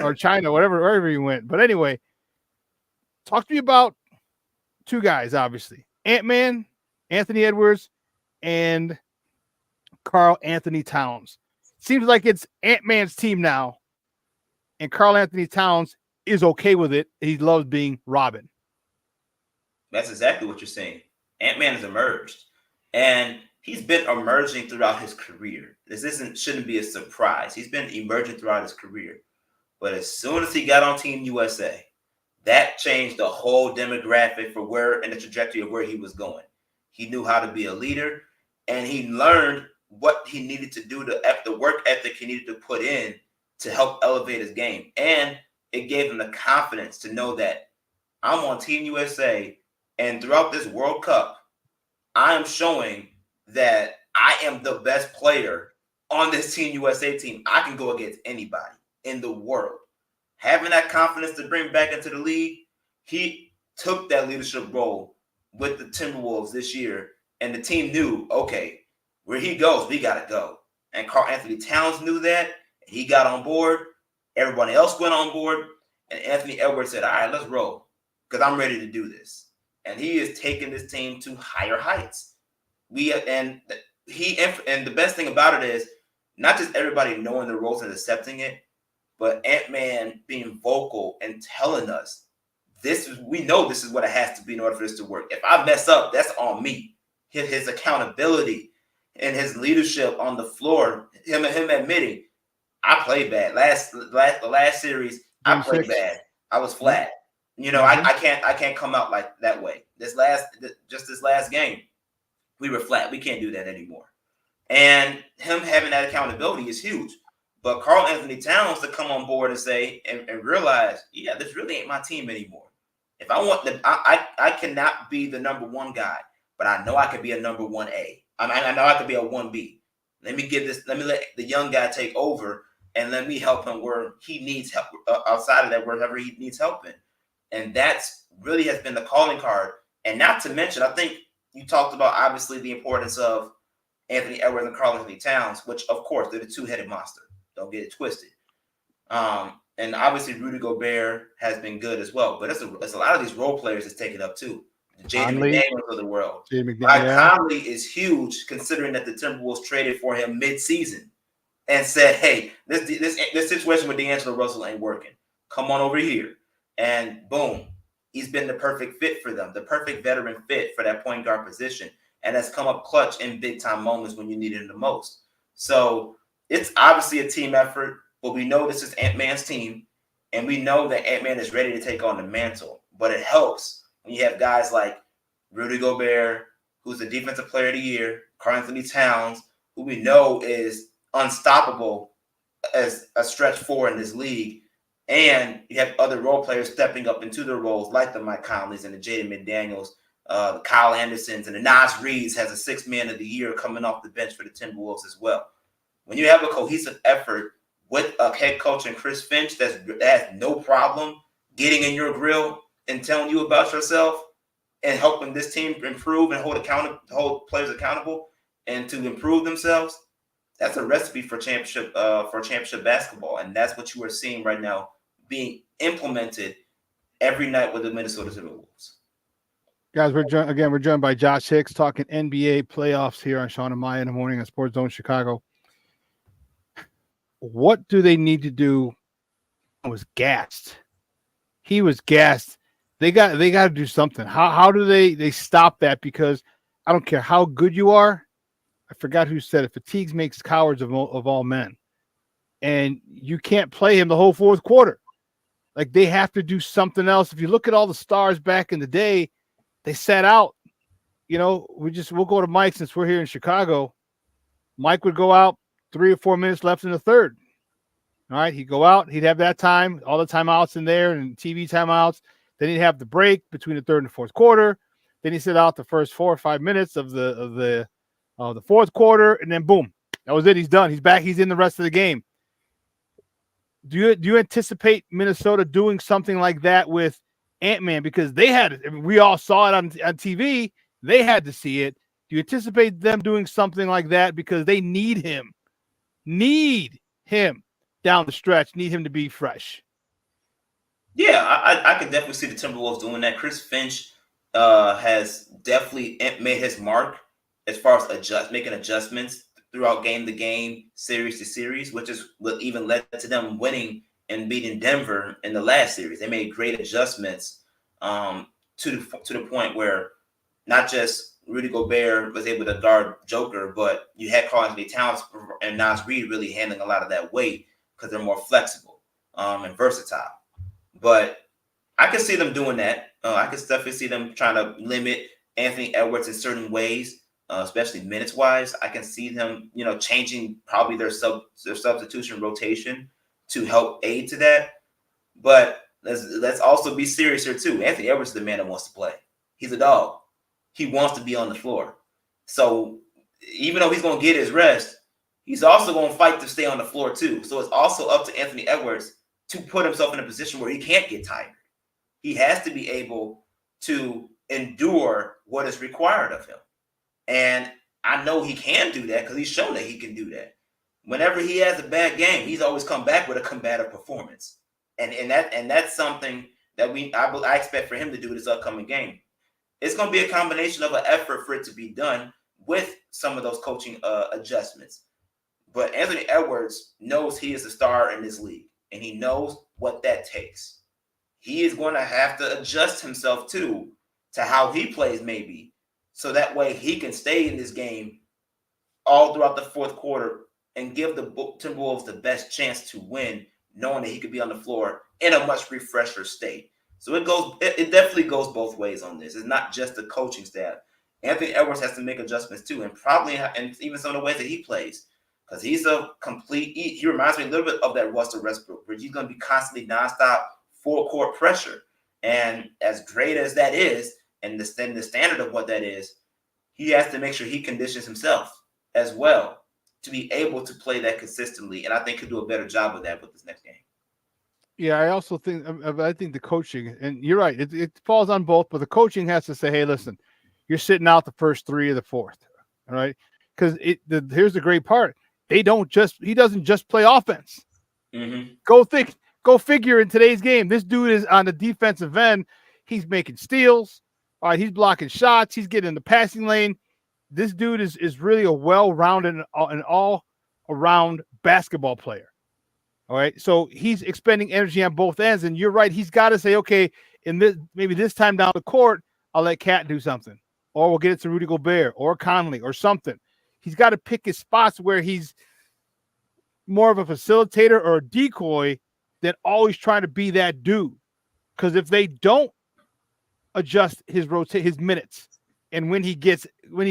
or China, wherever he went. But anyway, talk to me about two guys, obviously. Ant-Man, Anthony Edwards, and Karl Anthony Towns. Seems like it's Ant-Man's team now, and Karl Anthony Towns is okay with it. He loves being Robin. That's exactly what you're saying. Ant-Man has emerged, and he's been emerging throughout his career. This shouldn't be a surprise. He's been emerging throughout his career. But as soon as he got on Team USA, that changed the whole demographic for where and the trajectory of where he was going. He knew how to be a leader, and he learned what he needed to do, the work ethic he needed to put in to help elevate his game. And it gave him the confidence to know that I'm on Team USA, and throughout this World Cup, I am showing that I am the best player on this Team USA team. I can go against anybody in the world. Having that confidence to bring back into the league, he took that leadership role with the Timberwolves this year, and the team knew, okay, where he goes, we got to go. And Karl Anthony Towns knew that. He got on board. Everybody else went on board, and Anthony Edwards said, all right, let's roll because I'm ready to do this. And he is taking this team to higher heights. And the best thing about it is not just everybody knowing the roles and accepting it, but Ant-Man being vocal and telling us we know this is what it has to be in order for this to work. If I mess up, that's on me. His accountability and his leadership on the floor, him admitting, I played bad. The last series, I played bad. I was flat. I can't come out like that way. This last game, we were flat. We can't do that anymore. And him having that accountability is huge. But Karl Anthony Towns to come on board and say and realize, yeah, this really ain't my team anymore. If I want I cannot be the number one guy, but I know I could be a number 1A. I know I could be a 1B. Let me let the young guy take over and let me help him where he needs help outside of that, wherever he needs help in. And that's really has been the calling card. And not to mention, I think you talked about obviously the importance of Anthony Edwards and Karl-Anthony Towns, which of course they're the two-headed monster. Don't get it twisted. And obviously Rudy Gobert has been good as well. But it's a lot of these role players that's taken up too. Jaden McDaniels of the world. Mike Conley is huge, considering that the Timberwolves traded for him mid-season and said, "Hey, this situation with D'Angelo Russell ain't working. Come on over here." And boom, he's been the perfect fit for them, the perfect veteran fit for that point guard position, and has come up clutch in big-time moments when you need it the most. So it's obviously a team effort, but we know this is Ant-Man's team, and we know that Ant-Man is ready to take on the mantle. But it helps when you have guys like Rudy Gobert, who's the Defensive Player of the Year, Karl-Anthony Towns, who we know is unstoppable as a stretch four in this league, and you have other role players stepping up into their roles like the Mike Conleys and the Jaden McDaniels, the Kyle Andersons, and the Nas Reeds has a Sixth Man of the Year coming off the bench for the Timberwolves as well. When you have a cohesive effort with a head coach and Chris Finch that has no problem getting in your grill and telling you about yourself and helping this team improve and hold players accountable and to improve themselves, that's a recipe for championship basketball. And that's what you are seeing right now being implemented every night with the Minnesota Timberwolves. Guys, we're joined by Josh Hicks talking NBA playoffs here on Shawn and Maya in the morning on Sports Zone Chicago. What do they need to do? I was gassed. He was gassed. They got to do something. How do they stop that? Because I don't care how good you are. I forgot who said it. Fatigues makes cowards of all men. And you can't play him the whole fourth quarter. Like, they have to do something else. If you look at all the stars back in the day, they sat out. You know, we'll go to Mike since we're here in Chicago. Mike would go out 3 or 4 minutes left in the third. All right, he'd go out. He'd have that time, all the timeouts in there and TV timeouts. Then he'd have the break between the third and the fourth quarter. Then he sit out the first 4 or 5 minutes of the fourth quarter, and then boom, that was it. He's done. He's back. He's in the rest of the game. Do you anticipate Minnesota doing something like that with Ant-Man? Because they had it. I mean, we all saw it on TV. They had to see it. Do you anticipate them doing something like that because they need him? Need him down the stretch. Need him to be fresh. Yeah, I can definitely see the Timberwolves doing that. Chris Finch has definitely made his mark as far as making adjustments throughout game to game, series to series, which is what even led to them winning and beating Denver in the last series. They made great adjustments to the point where not just Rudy Gobert was able to guard Joker, but you had Karl-Anthony Towns and Nas Reed really handling a lot of that weight because they're more flexible and versatile. But I can see them doing that. I can definitely see them trying to limit Anthony Edwards in certain ways, especially minutes-wise. I can see them, changing probably their substitution rotation to help aid to that. But let's also be serious here too. Anthony Edwards is the man that wants to play. He's a dog. He wants to be on the floor. So even though he's going to get his rest, he's also going to fight to stay on the floor too. So it's also up to Anthony Edwards to put himself in a position where he can't get tired. He has to be able to endure what is required of him. And I know he can do that because he's shown that he can do that. Whenever he has a bad game, he's always come back with a combative performance. And that's something that I expect for him to do this upcoming game. It's going to be a combination of an effort for it to be done with some of those coaching adjustments. But Anthony Edwards knows he is a star in this league, and he knows what that takes. He is going to have to adjust himself to how he plays maybe, so that way he can stay in this game all throughout the fourth quarter and give the Timberwolves the best chance to win, knowing that he could be on the floor in a much refresher state. So it definitely goes both ways on this. It's not just the coaching staff. Anthony Edwards has to make adjustments too, and even some of the ways that he plays, because he's a complete. He reminds me a little bit of that Russell Westbrook, where he's going to be constantly nonstop full court pressure. And as great as that is, and the standard of what that is, he has to make sure he conditions himself as well to be able to play that consistently, and I think he'll do a better job of that with this next game. Yeah, I also think the coaching, and you're right, it falls on both, but the coaching has to say, hey, listen, you're sitting out the first 3 of the 4th, all right? Because here's the great part. He doesn't just play offense. Mm-hmm. Go figure in today's game. This dude is on the defensive end. He's making steals. All right, he's blocking shots. He's getting in the passing lane. This dude is really a well-rounded and all-around basketball player. All right, so he's expending energy on both ends, and you're right. He's got to say, okay, maybe this time down the court, I'll let Cat do something, or we'll get it to Rudy Gobert or Conley or something. He's got to pick his spots where he's more of a facilitator or a decoy than always trying to be that dude. Because if they don't adjust his minutes, and when he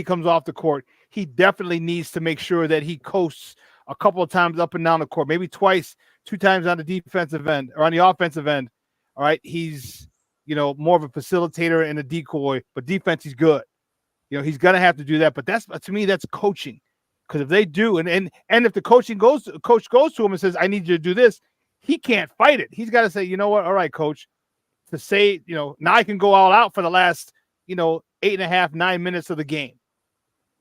comes off the court, he definitely needs to make sure that he coasts a couple of times up and down the court, maybe 2 times on the defensive end or on the offensive end. All right, he's more of a facilitator and a decoy, but defense he's good. He's gonna have to do that. But to me that's coaching, because if they do, and if the coach goes to him and says, "I need you to do this," he can't fight it. He's got to say, you know what, all right, coach. To say, now I can go all out for the last 8.5, 9 minutes of the game.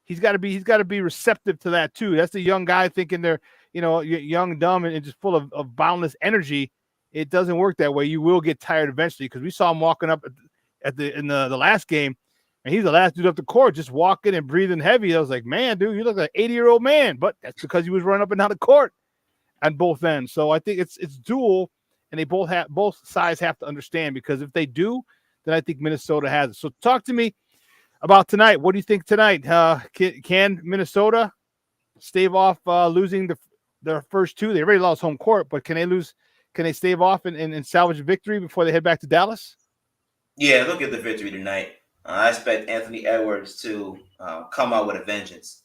He's got to be receptive to that too. That's the young guy thinking they're young, dumb, and just full of boundless energy. It doesn't work that way. You will get tired eventually, because we saw him walking up in the last game, and he's the last dude up the court, just walking and breathing heavy. I was like, man, dude, you look like an 80-year-old man, but that's because he was running up and down the court on both ends. So I think it's dual, and they both sides have to understand, because if they do, then I think Minnesota has it. So talk to me about tonight. What do you think tonight? Can Minnesota stave off losing their first 2? They already lost home court, but can they stave off and salvage a victory before they head back to Dallas? Yeah, look at the victory tonight. I expect Anthony Edwards to come out with a vengeance.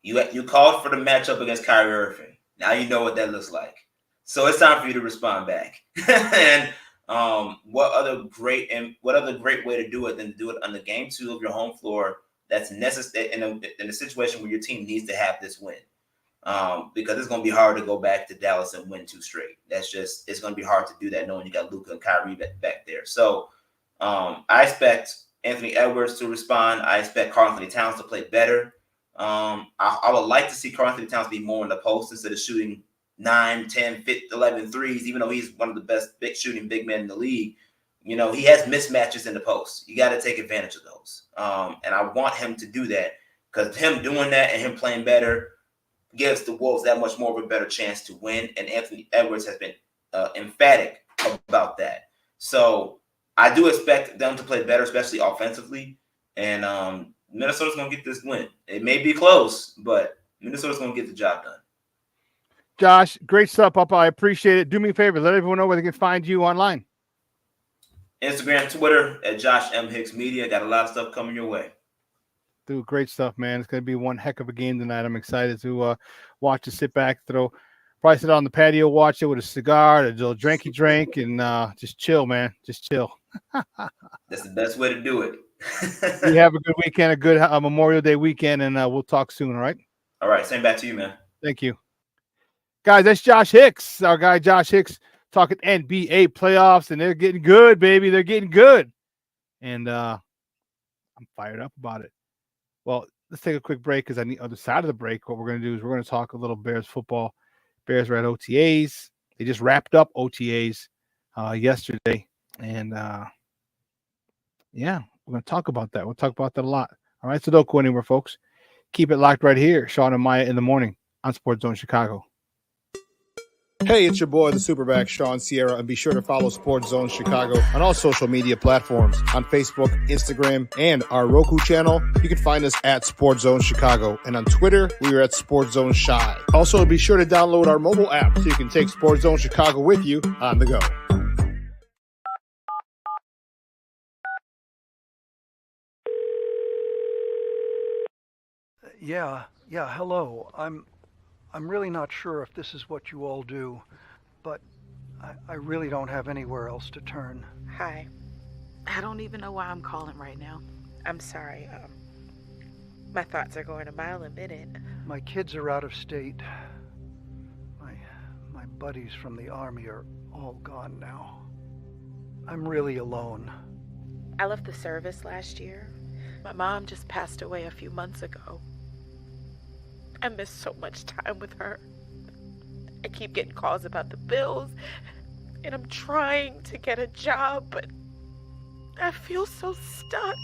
You called for the matchup against Kyrie Irving. Now you know what that looks like. So it's time for you to respond back. And what other great way to do it than to do it on the game 2 of your home floor? That's necessary in a situation where your team needs to have this win. Because it's going to be hard to go back to Dallas and win 2 straight. It's going to be hard to do that knowing you got Luka and Kyrie back there. So I expect Anthony Edwards to respond. I expect Karl-Anthony Towns to play better. I would like to see Karl-Anthony Towns be more in the post instead of shooting 9, 10, 11 threes, even though he's one of the best shooting big men in the league. He has mismatches in the post. You got to take advantage of those. And I want him to do that, because him doing that and him playing better gives the Wolves that much more of a better chance to win. And Anthony Edwards has been emphatic about that. So I do expect them to play better, especially offensively. And Minnesota's going to get this win. It may be close, but Minnesota's going to get the job done. Josh, great stuff, Papa. I appreciate it. Do me a favor. Let everyone know where they can find you online. Instagram, Twitter at Josh M. Hicks Media. Got a lot of stuff coming your way. Dude, great stuff, man. It's going to be one heck of a game tonight. I'm excited to watch it, sit back, probably sit on the patio, watch it with a cigar, a little drinky drink, and just chill, man. Just chill. That's the best way to do it. You have a good weekend, a good Memorial Day weekend, and we'll talk soon, all right? All right. Same back to you, man. Thank you. Guys, that's Josh Hicks, our guy Josh Hicks, talking NBA playoffs, and they're getting good, baby. They're getting good. And I'm fired up about it. Well, let's take a quick break, because on the other side of the break, what we're going to do is we're going to talk a little Bears football. Bears were at OTAs. They just wrapped up OTAs yesterday. And, yeah, we're going to talk about that. We'll talk about that a lot. All right, so don't go anywhere, folks. Keep it locked right here. Shawn and Maya in the morning on Sports Zone Chicago. Hey, it's your boy, the Superback, Shawn Sierra, and be sure to follow Sports Zone Chicago on all social media platforms, on Facebook, Instagram, and our Roku channel. You can find us at Sports Zone Chicago, and on Twitter, we are at Sports Zone Shy. Also, be sure to download our mobile app so you can take Sports Zone Chicago with you on the go. Yeah, hello. I'm really not sure if this is what you all do, but I really don't have anywhere else to turn. Hi. I don't even know why I'm calling right now. I'm sorry. My thoughts are going a mile a minute. My kids are out of state. My buddies from the Army are all gone now. I'm really alone. I left the service last year. My mom just passed away a few months ago. I miss so much time with her. I keep getting calls about the bills, and I'm trying to get a job, but I feel so stuck.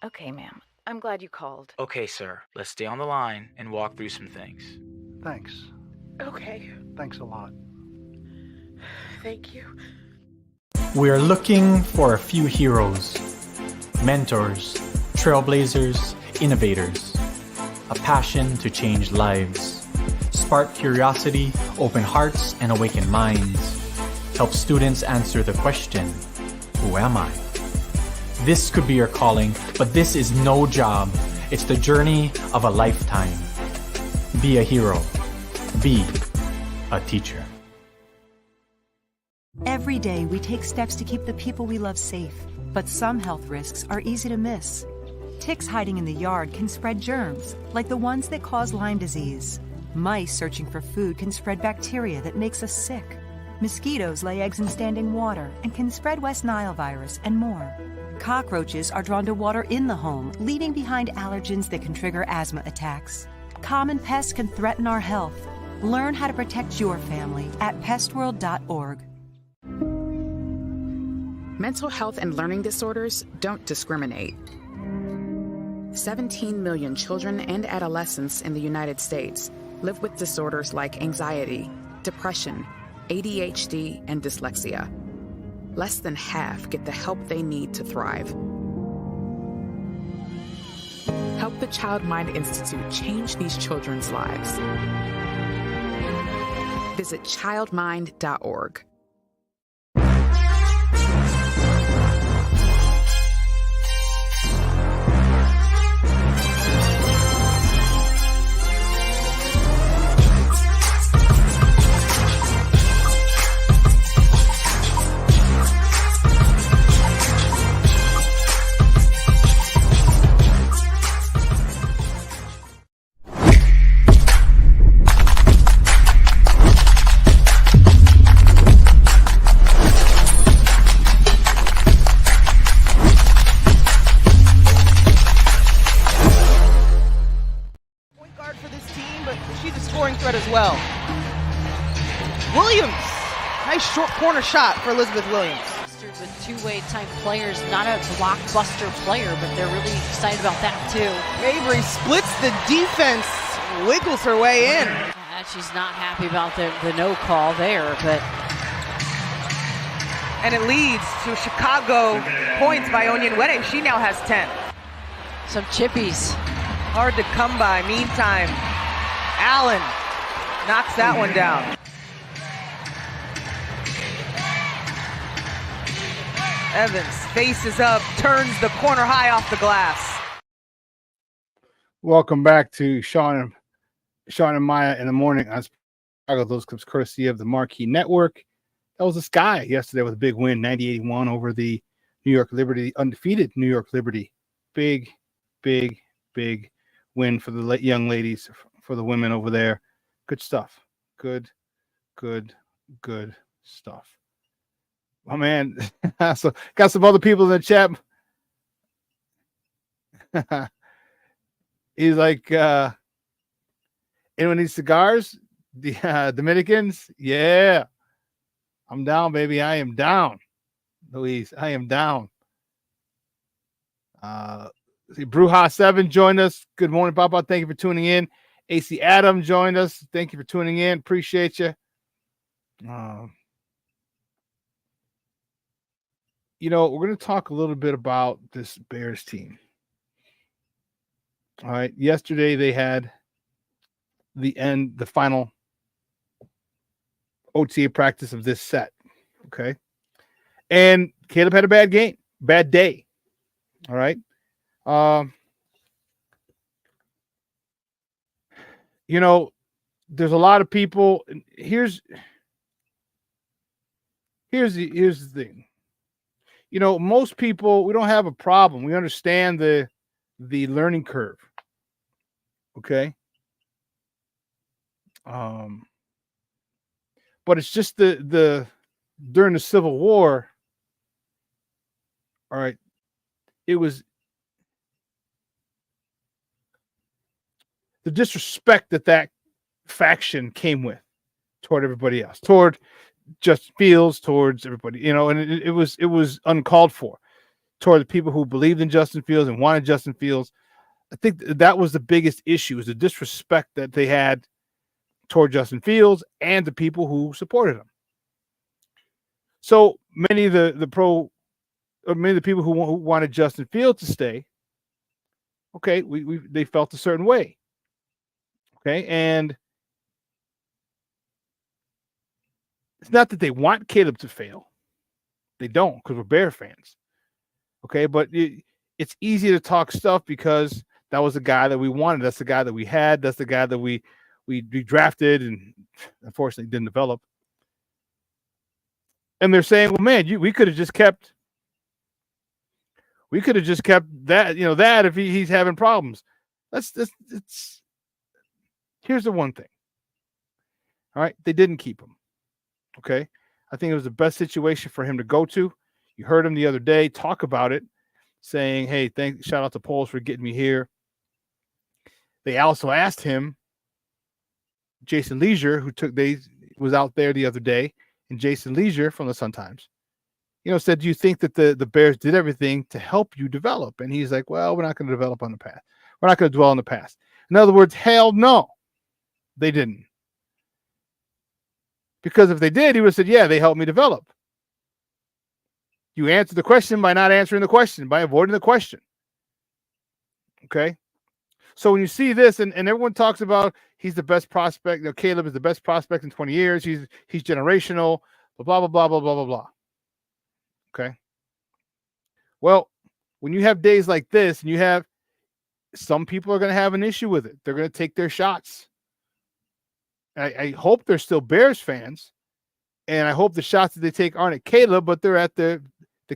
Okay, ma'am. I'm glad you called. Okay, sir. Let's stay on the line and walk through some things. Thanks. Okay. Thanks a lot. Thank you. We're looking for a few heroes, mentors, trailblazers, innovators, a passion to change lives, spark curiosity, open hearts, and awaken minds, help students answer the question, who am I? This could be your calling, but this is no job. It's the journey of a lifetime. Be a hero. Be a teacher. Every day, we take steps to keep the people we love safe, but some health risks are easy to miss. Ticks hiding in the yard can spread germs, like the ones that cause Lyme disease. Mice searching for food can spread bacteria that makes us sick. Mosquitoes lay eggs in standing water and can spread West Nile virus and more. Cockroaches are drawn to water in the home, leaving behind allergens that can trigger asthma attacks. Common pests can threaten our health. Learn how to protect your family at pestworld.org. Mental health and learning disorders don't discriminate. 17 million children and adolescents in the United States live with disorders like anxiety, depression, ADHD, and dyslexia. Less than half get the help they need to thrive. Help the Child Mind Institute change these children's lives. Visit childmind.org. As well. Williams, nice short corner shot for Elizabeth Williams. With two-way type players, not a blockbuster player, but they're really excited about that too. Mabry splits the defense, wiggles her way in. Yeah, she's not happy about the no call there, but and it leads to Chicago points by Onyenwere. She now has 10. Some chippies. Hard to come by. Meantime, Allen knocks that one down. Evans faces up, turns the corner high off the glass. Welcome back to Shawn and Maya in the morning on Chicago. Those clips courtesy of the Marquee Network. That was the Sky yesterday with a big win, 90-81 over the New York Liberty, undefeated New York Liberty. Big win for the young ladies, for the women over there. Good stuff. Good stuff. Oh man, so got some other people in the chat. He's like, anyone need cigars? The Dominicans? Yeah. I'm down, baby. I am down. Louise, I am down. Bruja 7 joined us. Good morning, Papa. Thank you for tuning in. AC Adam joined us. Thank you for tuning in. Appreciate you. We're going to talk a little bit about this Bears team. All right. Yesterday they had the final OTA practice of this set. Okay. And Caleb had a bad day. All right. There's a lot of people. Here's the thing. Most people, we don't have a problem. We understand the learning curve. Okay. But it's just the during the Civil War, all right, it was the disrespect that faction came with toward everybody else, toward Justin Fields, towards everybody, and it was uncalled for toward the people who believed in Justin Fields and wanted Justin Fields. I think that was the biggest issue, is the disrespect that they had toward Justin Fields and the people who supported him. So many of many of the people who wanted Justin Fields to stay, okay, they felt a certain way. Okay, and it's not that they want Caleb to fail. They don't, because we're Bear fans. Okay, but it's easy to talk stuff because that was the guy that we wanted. That's the guy that we had. That's the guy that we drafted and unfortunately didn't develop. And they're saying, well, man, we could have just kept that, that if he's having problems. Here's the one thing. All right, they didn't keep him. Okay, I think it was the best situation for him to go to. You heard him the other day talk about it, saying, hey, shout out to Poles for getting me here. They also asked him, Jason Leisure, was out there the other day, and Jason Leisure from the Sun-Times, said, do you think that the Bears did everything to help you develop? And he's like, well, we're not going to develop on the past. We're not going to dwell on the past. In other words, hell no, they didn't. Because if they did, he would have said, yeah, they helped me develop. You answer the question by not answering the question, by avoiding the question. Okay? So when you see this, and everyone talks about he's the best prospect, Caleb is the best prospect in 20 years, he's generational, blah, blah, blah, blah, blah, blah, blah. Okay? Well, when you have days like this, and some people are going to have an issue with it. They're going to take their shots. I hope they're still Bears fans, and I hope the shots that they take aren't at Caleb, but they're at the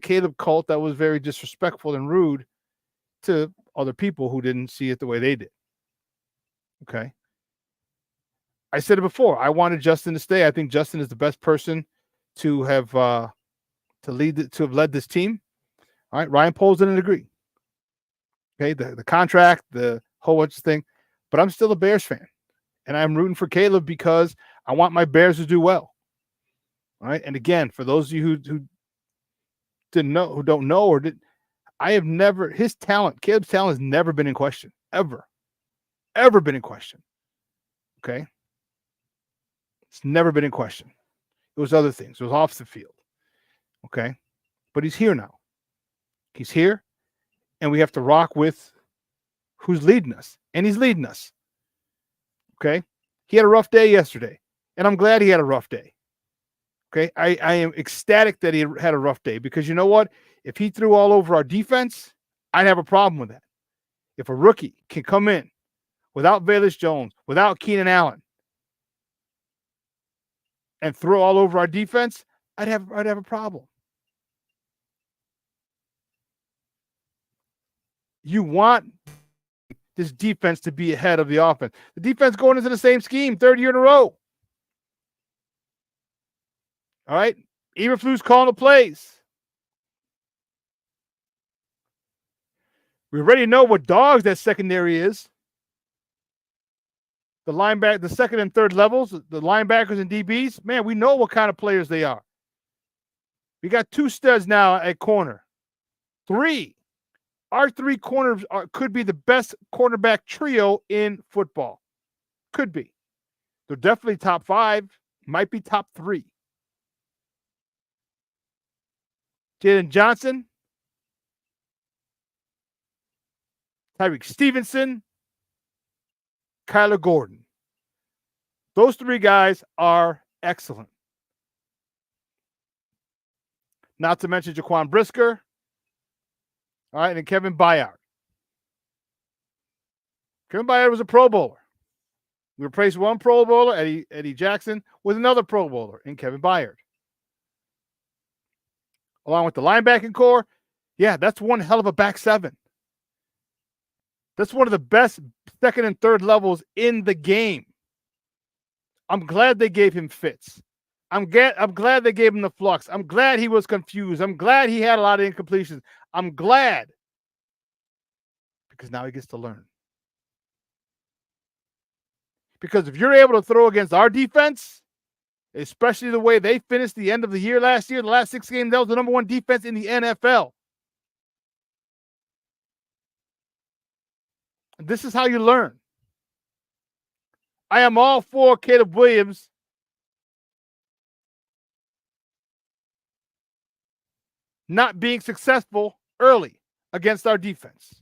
Caleb cult that was very disrespectful and rude to other people who didn't see it the way they did. Okay. I said it before. I wanted Justin to stay. I think Justin is the best person to have led this team. All right. Ryan Poles didn't agree. Okay. The contract, the whole bunch of thing, but I'm still a Bears fan, and I'm rooting for Caleb because I want my Bears to do well. All right. And again, for those of you who don't know, Caleb's talent has never been in question, ever been in question. Okay. It's never been in question. It was other things. It was off the field. Okay. But he's here now. He's here, and we have to rock with who's leading us, and he's leading us. Okay. He had a rough day yesterday, and I'm glad he had a rough day. Okay. I am ecstatic that he had a rough day, because you know what? If he threw all over our defense, I'd have a problem with that. If a rookie can come in without Velus Jones, without Keenan Allen, and throw all over our defense, I'd have a problem. You want this defense to be ahead of the offense. The defense going into the same scheme, third year in a row. All right? Eberflus calling the plays. We already know what dogs that secondary is. The second and third levels, the linebackers and DBs, man, we know what kind of players they are. We got 2 studs now at corner. 3. Our 3 corners could be the best cornerback trio in football. Could be. They're definitely top 5. Might be top 3. Jalen Johnson, Tyreek Stevenson, Kyler Gordon. Those 3 guys are excellent. Not to mention Jaquan Brisker. All right, and Kevin Byard. Kevin Byard was a Pro Bowler. We replaced one Pro Bowler, Eddie Jackson, with another Pro Bowler in Kevin Byard. Along with the linebacking core, yeah, that's one hell of a back 7. That's one of the best second and third levels in the game. I'm glad they gave him fits. I'm glad they gave him the flux. I'm glad he was confused. I'm glad he had a lot of incompletions. I'm glad because now he gets to learn. Because if you're able to throw against our defense, especially the way they finished the end of the year last year, the last 6 games, that was the number 1 defense in the NFL. This is how you learn. I am all for Caleb Williams not being successful early against our defense.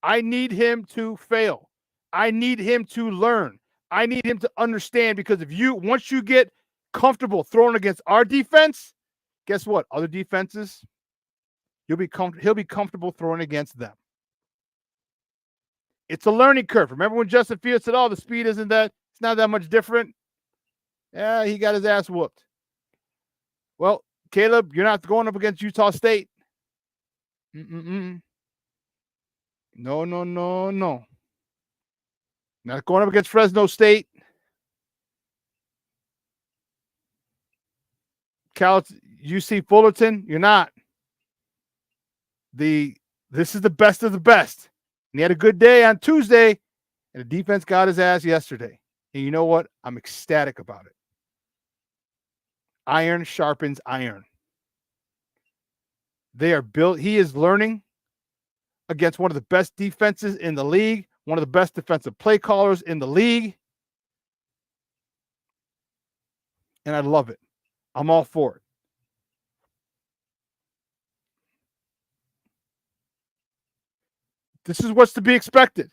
I need him to fail. I need him to learn. I need him to understand, because once you get comfortable throwing against our defense, guess what? Other defenses, he'll be comfortable throwing against them. It's a learning curve. Remember when Justin Fields said, "Oh, the speed it's not that much different." Yeah, he got his ass whooped. Well, Caleb, you're not going up against Utah State. No. Not going up against Fresno State. UC Fullerton, you're not. This is the best of the best. And he had a good day on Tuesday, and the defense got his ass yesterday. And you know what? I'm ecstatic about it. Iron sharpens iron. They are built. He is learning against one of the best defenses in the league, one of the best defensive play callers in the league. And I love it. I'm all for it. This is what's to be expected.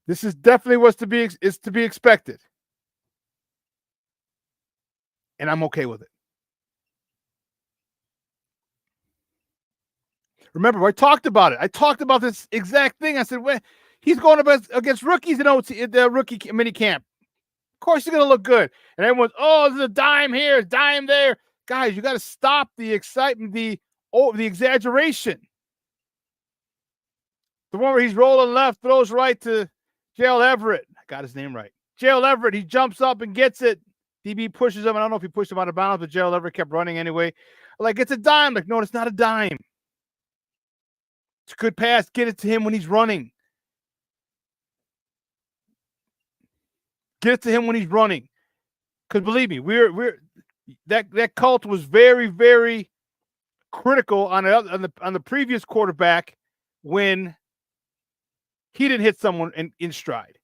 This is definitely what's to be expected. And I'm okay with it. Remember, I talked about it. I talked about this exact thing. I said, well, he's going up against rookies in the rookie mini camp. Of course, he's going to look good. And everyone's, oh, there's a dime here, a dime there. Guys, you got to stop the excitement, the exaggeration. The one where he's rolling left, throws right to Gerald Everett. I got his name right. Gerald Everett, he jumps up and gets it. DB pushes him. I don't know if he pushed him out of bounds, but Gerald Everett kept running anyway. Like, it's a dime. Like, no, it's not a dime. It's a good pass. Get it to him when he's running. Get it to him when he's running. Because believe me, that cult was very, very critical on the previous quarterback when he didn't hit someone in stride.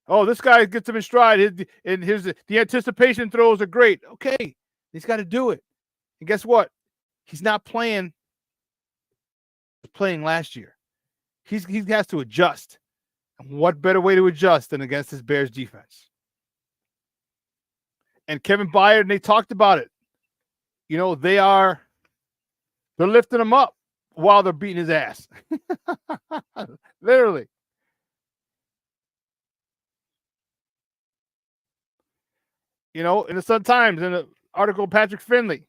Oh, this guy gets him in stride. The anticipation throws are great. Okay, he's got to do it. And guess what? He's not playing last year. He has to adjust. And what better way to adjust than against this Bears defense? And Kevin Byard, and they talked about it. You know, they're lifting him up while they're beating his ass. Literally. You know, in the Sun-Times, in an article, Patrick Finley,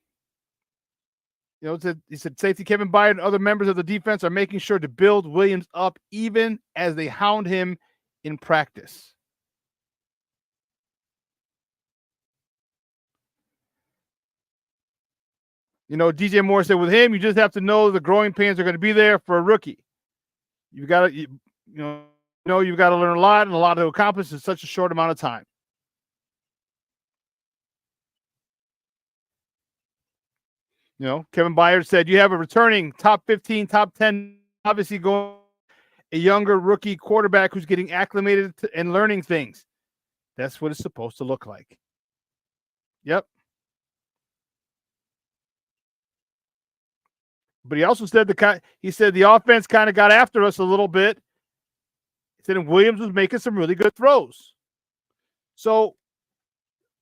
you know, he said safety Kevin Byard and other members of the defense are making sure to build Williams up even as they hound him in practice. You know, DJ Moore said with him, you just have to know the growing pains are going to be there for a rookie. You've got to, you've got to learn a lot and a lot to accomplish in such a short amount of time. You know, Kevin Byard said you have a returning top 15, top 10, obviously going a younger rookie quarterback who's getting acclimated and learning things. That's what it's supposed to look like. Yep. But he also said the offense kind of got after us a little bit. He said Williams was making some really good throws. So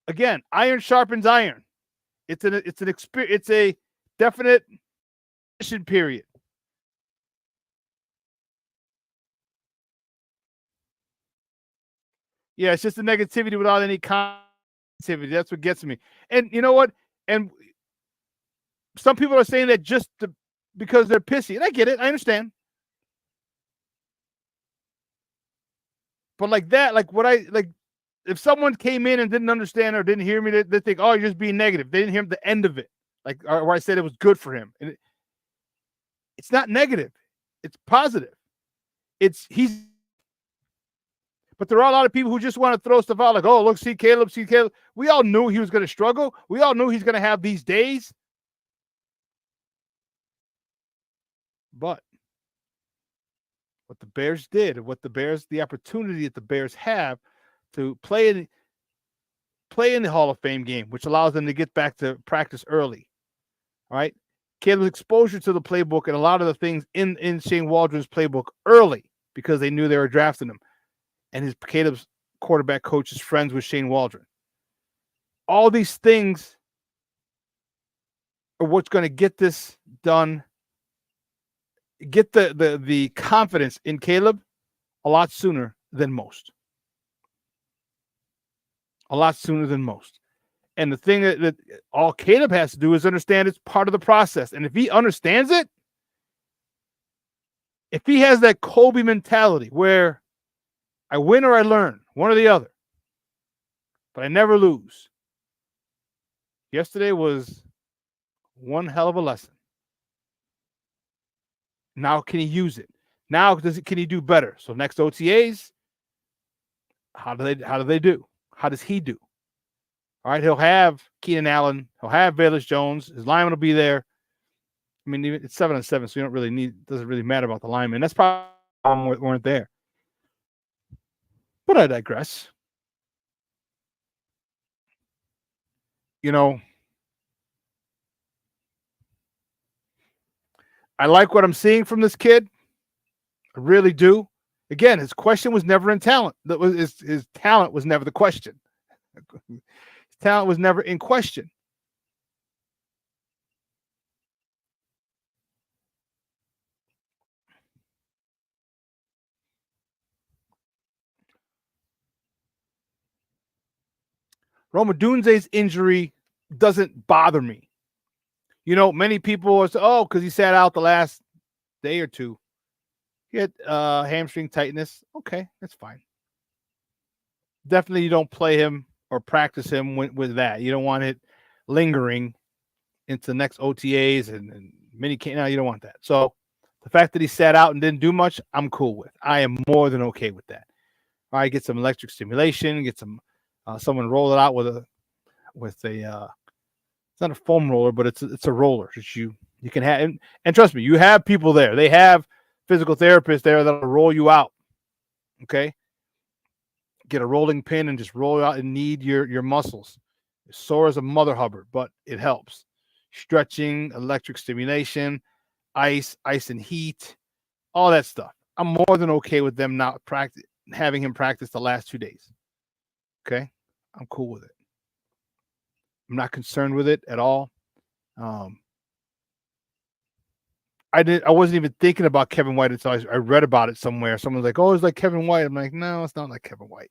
again, iron sharpens iron. It's a definite period. Yeah, it's just the negativity without any positivity. That's what gets me. And you know what? And some people are saying that because they're pissy. And I get it. I understand. But like that, if someone came in and didn't understand or didn't hear me, they think, oh, you're just being negative. They didn't hear the end of it. Like where I said it was good for him. And it's not negative. It's positive. But there are a lot of people who just want to throw stuff out like, oh, look, see Caleb. We all knew he was going to struggle. We all knew he's going to have these days. But what the Bears did, the opportunity that the Bears have to play in the Hall of Fame game, which allows them to get back to practice early. All right. Caleb's exposure to the playbook and a lot of the things in Shane Waldron's playbook early because they knew they were drafting him. And Caleb's quarterback coach is friends with Shane Waldron. All these things are what's going to get this done, get the confidence in Caleb a lot sooner than most. A lot sooner than most. And the thing that all Caleb has to do is understand it's part of the process. And if he understands it, if he has that Kobe mentality where I win or I learn, one or the other, but I never lose. Yesterday was one hell of a lesson. Now can he use it? Now can he do better? So next OTAs, how do they do? How does he do? All right, he'll have Keenan Allen, he'll have Velus Jones, his lineman will be there. I mean, it's 7-7, so you don't really doesn't really matter about the lineman. That's probably why weren't there. But I digress. I like what I'm seeing from this kid. I really do. Again, his question was never in talent. His talent was never the question. His talent was never in question. Rome Odunze's injury doesn't bother me. Many people are saying, oh, because he sat out the last day or two. He had hamstring tightness. Okay, that's fine. Definitely you don't play him or practice him with that. You don't want it lingering into the next OTAs and mini camp. No, you don't want that. So the fact that he sat out and didn't do much, I'm cool with. I am more than okay with that. All right, get some electric stimulation, get some someone roll it out with a it's not a foam roller, but it's a roller that you can have. And trust me, you have people there. They have physical therapists there that'll roll you out. Okay. Get a rolling pin and just roll out and knead your muscles. It's sore as a mother hubbard, but it helps. Stretching, electric stimulation, ice and heat, all that stuff. I'm more than okay with them not having him practice the last 2 days. Okay. I'm cool with it. I'm not concerned with it at all. I wasn't even thinking about Kevin White until I read about it somewhere. Someone's like, oh, it's like Kevin White. I'm like, no, it's not like Kevin White.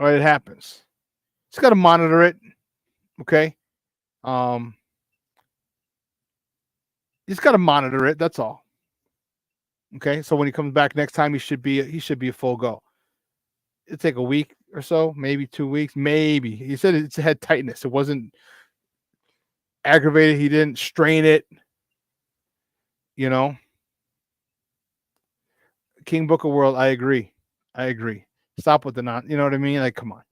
All right, it happens. Just got to monitor it. Okay. Just got to monitor it. That's all. Okay. So when he comes back next time, he should be a full go. It'll take a week or so, maybe 2 weeks, maybe. He said it's a head tightness. It wasn't aggravated. He didn't strain it. King Booker World, I agree. Stop with the you know what I mean? Like, come on.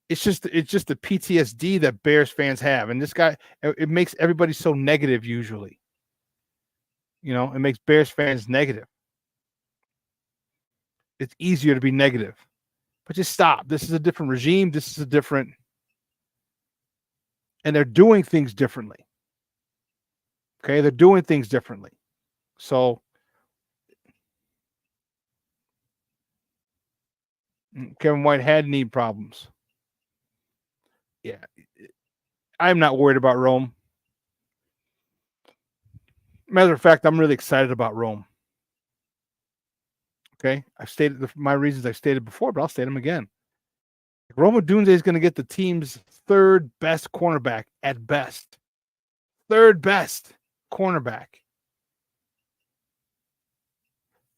It's just the PTSD that Bears fans have. And this guy, it makes everybody so negative usually. It makes Bears fans negative. It's easier to be negative. But just stop. This is a different regime. This is a different, and they're doing things differently. Okay, they're doing things differently. So Kevin White had knee problems. Yeah, I'm not worried about Rome. Matter of fact, I'm really excited about Rome. Okay, I've stated my reasons I've stated before, but I'll state them again. Rome Odunze is going to get the team's third best cornerback at best. Third best cornerback.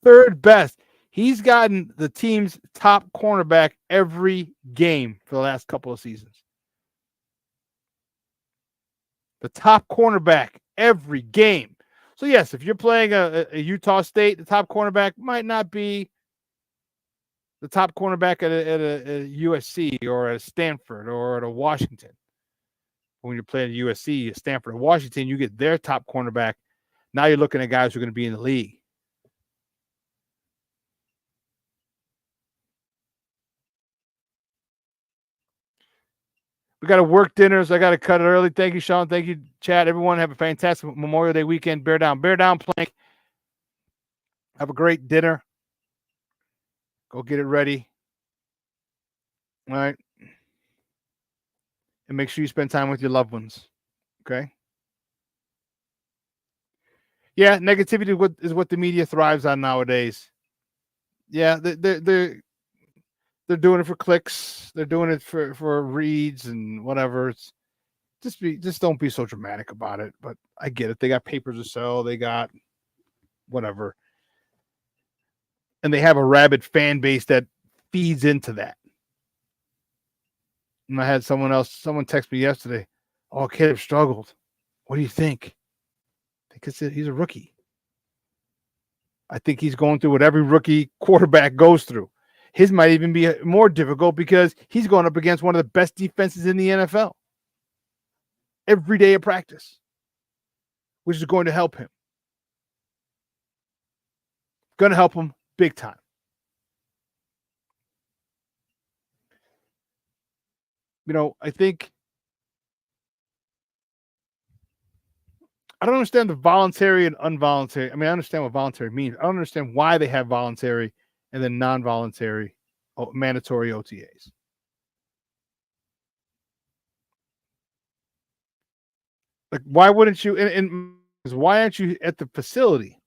Third best. He's gotten the team's top cornerback every game for the last couple of seasons. The top cornerback every game. So, yes, if you're playing a Utah State, the top cornerback might not be the top cornerback at a USC or at a Stanford or at a Washington. When you're playing USC, Stanford, or Washington, you get their top cornerback. Now you're looking at guys who are going to be in the league. We got to work dinners. I got to cut it early. Thank you, Shawn. Thank you, Chad. Everyone have a fantastic Memorial Day weekend. Bear down plank. Have a great dinner. Go get it ready. All right. And make sure you spend time with your loved ones. Okay. Yeah, negativity is what the media thrives on nowadays. Yeah, they're doing it for clicks. They're doing it for reads and whatever. It's just don't be so dramatic about it. But I get it. They got papers to sell. They got whatever. And they have a rabid fan base that feeds into that. And I had someone text me yesterday. Oh, Caleb struggled. What do you think? Because he's a rookie. I think he's going through what every rookie quarterback goes through. His might even be more difficult because he's going up against one of the best defenses in the NFL every day of practice, which is going to help him. Going to help him big time. You know, I don't understand the voluntary and involuntary. I mean, I understand what voluntary means. I don't understand why they have voluntary and then non-voluntary, mandatory OTAs. Like, why wouldn't you? And why aren't you at the facility?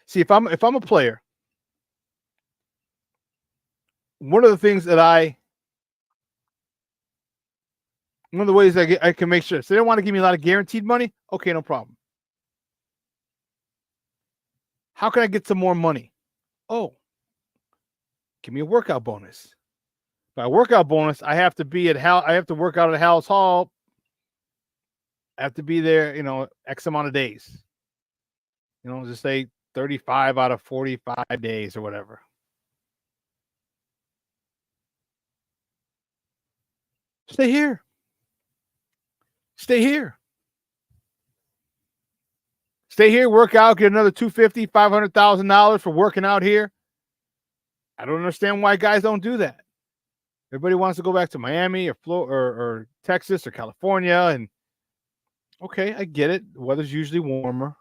See, if I'm a player, one of the ways I can make sure. So they don't want to give me a lot of guaranteed money. Okay, no problem. How can I get some more money? Oh, give me a workout bonus. By workout bonus, I have to be at I have to work out at Hal's Hall. I have to be there, X amount of days. Just say 35 out of 45 days or whatever. Stay here. Stay here. Stay here, work out, get another $250,000, $500,000 for working out here. I don't understand why guys don't do that. Everybody wants to go back to Miami or Florida or Texas or California, and okay, I get it. The weather's usually warmer,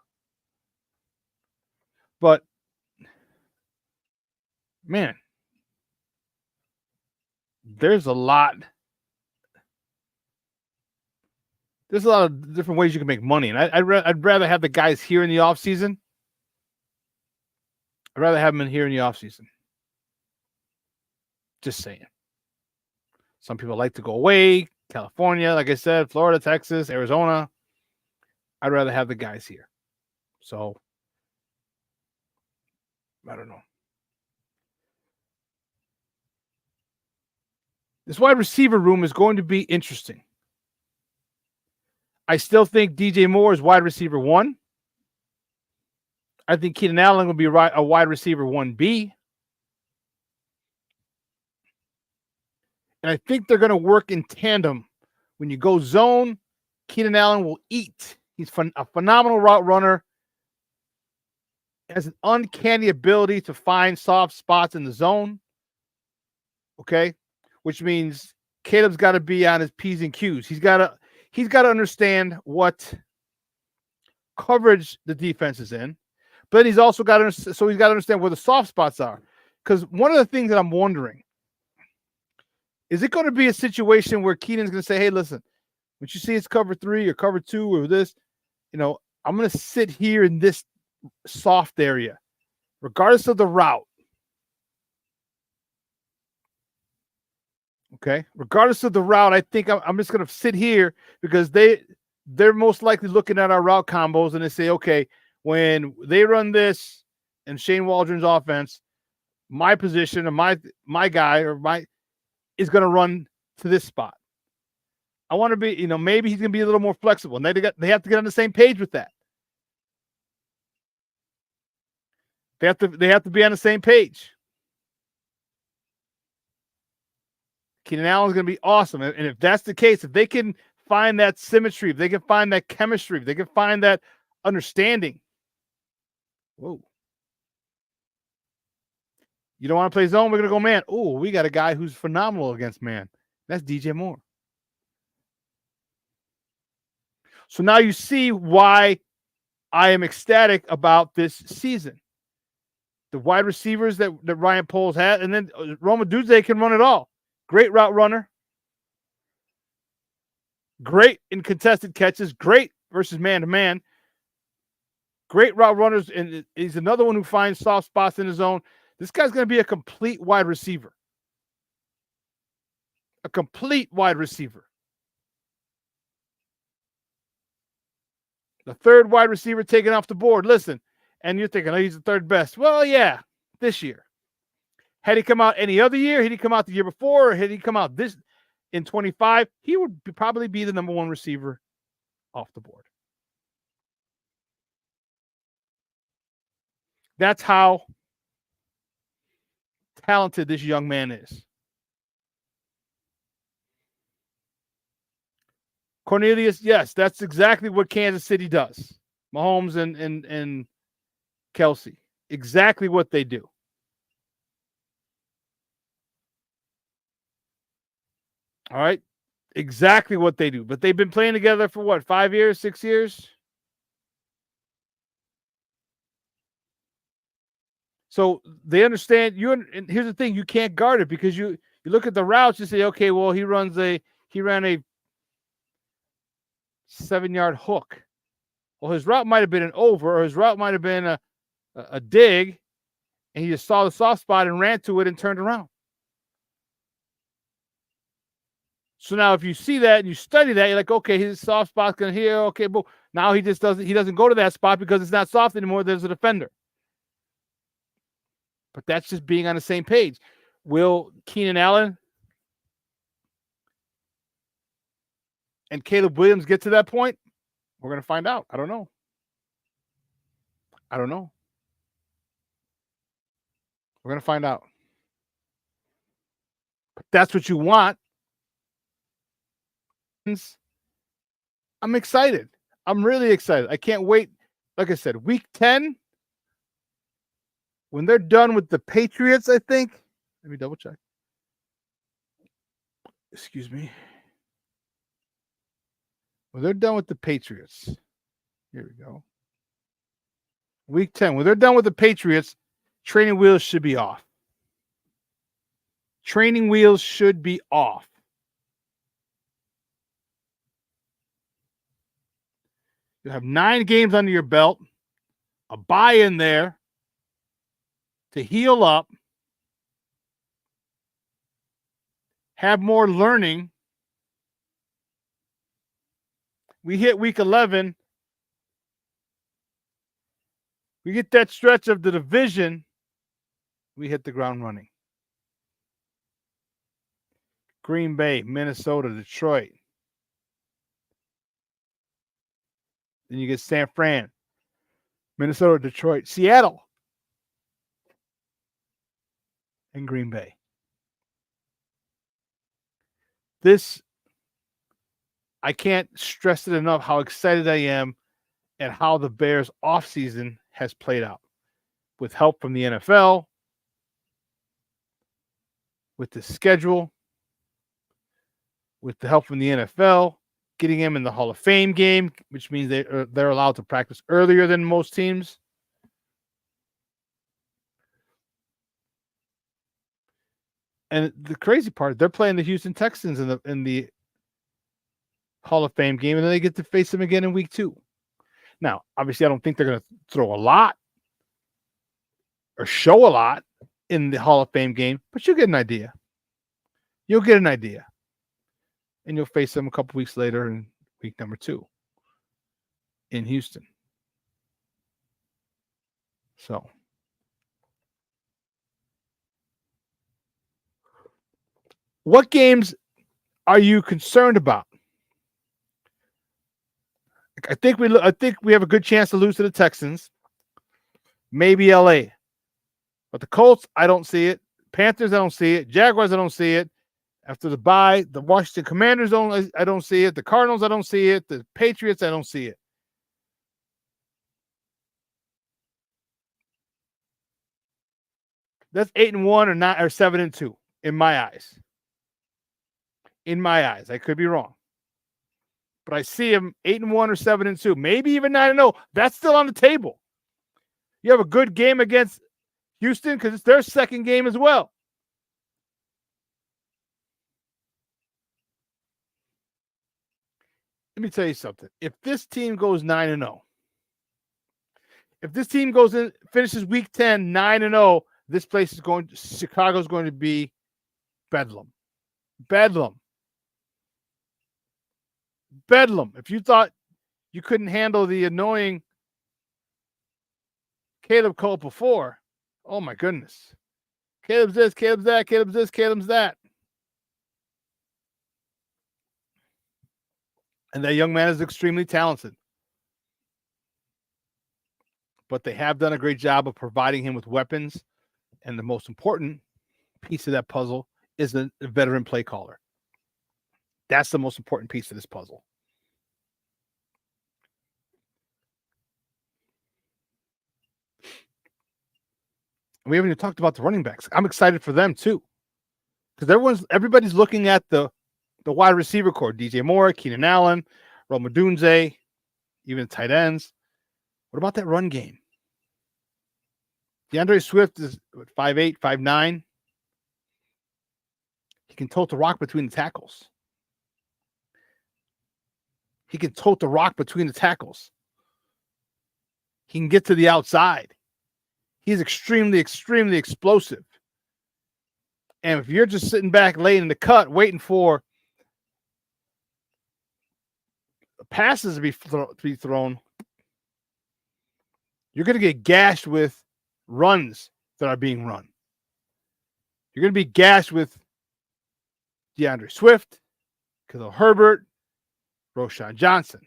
but man, there's a lot of different ways you can make money, and I'd rather have the guys here in the off season. I'd rather have them in here in the off season. Just saying. Some people like to go away, California, like I said, Florida, Texas, Arizona. I'd rather have the guys here. So, I don't know. This wide receiver room is going to be interesting. I still think DJ Moore is wide receiver 1. I think Keenan Allen will be a wide receiver 1B. And I think they're going to work in tandem. When you go zone, Keenan Allen will eat. He's a phenomenal route runner. Has an uncanny ability to find soft spots in the zone. Okay? Which means Caleb's got to be on his P's and Q's. He's got to understand what coverage the defense is in. But he's also got to understand where the soft spots are. Because one of the things that I'm wondering, is it going to be a situation where Keenan's going to say, hey, listen, when you see it's cover 3 or cover 2 or this, I'm going to sit here in this soft area, regardless of the route. Okay, regardless of the route, I think I'm just going to sit here because they're most likely looking at our route combos and they say, okay, when they run this and Shane Waldron's offense, my position or my guy or my is going to run to this spot. I want to be, maybe he's going to be a little more flexible, and they have to get on the same page with that. They have to be on the same page. Keenan Allen's going to be awesome. And if that's the case, if they can find that symmetry, if they can find that chemistry, if they can find that understanding. Whoa. You don't want to play zone? We're going to go man. Oh, we got a guy who's phenomenal against man. That's DJ Moore. So now you see why I am ecstatic about this season. The wide receivers that Ryan Poles had, and then Roma Dudze can run it all. Great route runner. Great in contested catches. Great versus man-to-man. Great route runners, and he's another one who finds soft spots in his zone. This guy's going to be a complete wide receiver. A complete wide receiver. The third wide receiver taken off the board. Listen, and you're thinking, oh, he's the third best. Well, yeah, this year. Had he come out any other year, had he come out the year before, or had he come out this in 25, he would probably be the number one receiver off the board. That's how talented this young man is. Cornelius, yes, that's exactly what Kansas City does. Mahomes and Kelsey. Exactly what they do. All right. Exactly what they do. But they've been playing together for what, 5 years, 6 years? So they understand you. And here's the thing: you can't guard it because you look at the routes. You say, okay, well, he ran a 7-yard hook. Well, his route might have been an over, or his route might have been a dig, and he just saw the soft spot and ran to it and turned around. So now if you see that and you study that, you're like, okay, his soft spot's going to here. Okay, but now he doesn't go to that spot because it's not soft anymore. There's a defender. But that's just being on the same page. Will Keenan Allen and Caleb Williams get to that point? We're going to find out. I don't know. We're going to find out. But that's what you want. I'm excited. I'm really excited. I can't wait. Like I said, week 10, when they're done with the Patriots, I think. Let me double check. Excuse me. When they're done with the Patriots, here we go. Week 10, when they're done with the Patriots, training wheels should be off. Training wheels should be off. You have 9 games under your belt, a bye in there to heal up, have more learning. We hit week 11. We get that stretch of the division. We hit the ground running. Green Bay, Minnesota, Detroit. Then you get San Fran, Minnesota, Detroit, Seattle, and Green Bay. This, I can't stress it enough how excited I am at how the Bears offseason has played out. With help from the NFL, with the schedule, with the help from the NFL, getting him in the Hall of Fame game, which means they're allowed to practice earlier than most teams. And the crazy part, they're playing the Houston Texans in the Hall of Fame game, and then they get to face them again in week 2. Now, obviously, I don't think they're going to throw a lot or show a lot in the Hall of Fame game, but you get an idea. You'll get an idea. And you'll face them a couple weeks later in week number 2 in Houston. So, what games are you concerned about? I think we have a good chance to lose to the Texans. Maybe LA. But the Colts, I don't see it. Panthers, I don't see it. Jaguars, I don't see it. After the bye, the Washington Commanders, I don't see it. The Cardinals, I don't see it. The Patriots, I don't see it. That's 8-1 or 9 or 7-2 in my eyes. In my eyes, I could be wrong, but I see them 8-1 or 7-2, maybe even 9-0. That's still on the table. You have a good game against Houston because it's their second game as well. Let me tell you something. If this team goes 9-0, if this team goes in, finishes week 10 9-0, this place is going. Chicago's going to be bedlam. Bedlam. Bedlam. If you thought you couldn't handle the annoying Caleb Cole before, oh my goodness. Caleb's this, Caleb's that, Caleb's this, Caleb's that. And that young man is extremely talented. But they have done a great job of providing him with weapons. And the most important piece of that puzzle is the veteran play caller. That's the most important piece of this puzzle. We haven't even talked about the running backs. I'm excited for them too. Because everybody's looking at the wide receiver core. DJ Moore, Keenan Allen, Rome Odunze, even tight ends. What about that run game? DeAndre Swift is 5'8", 5'9". He can tote the rock between the tackles. He can tote the rock between the tackles. He can get to the outside. He's extremely, extremely explosive. And if you're just sitting back late in the cut waiting for passes to be thrown, you're going to get gashed with runs that are being run. You're going to be gashed with DeAndre Swift, Khalil Herbert, Roschon Johnson.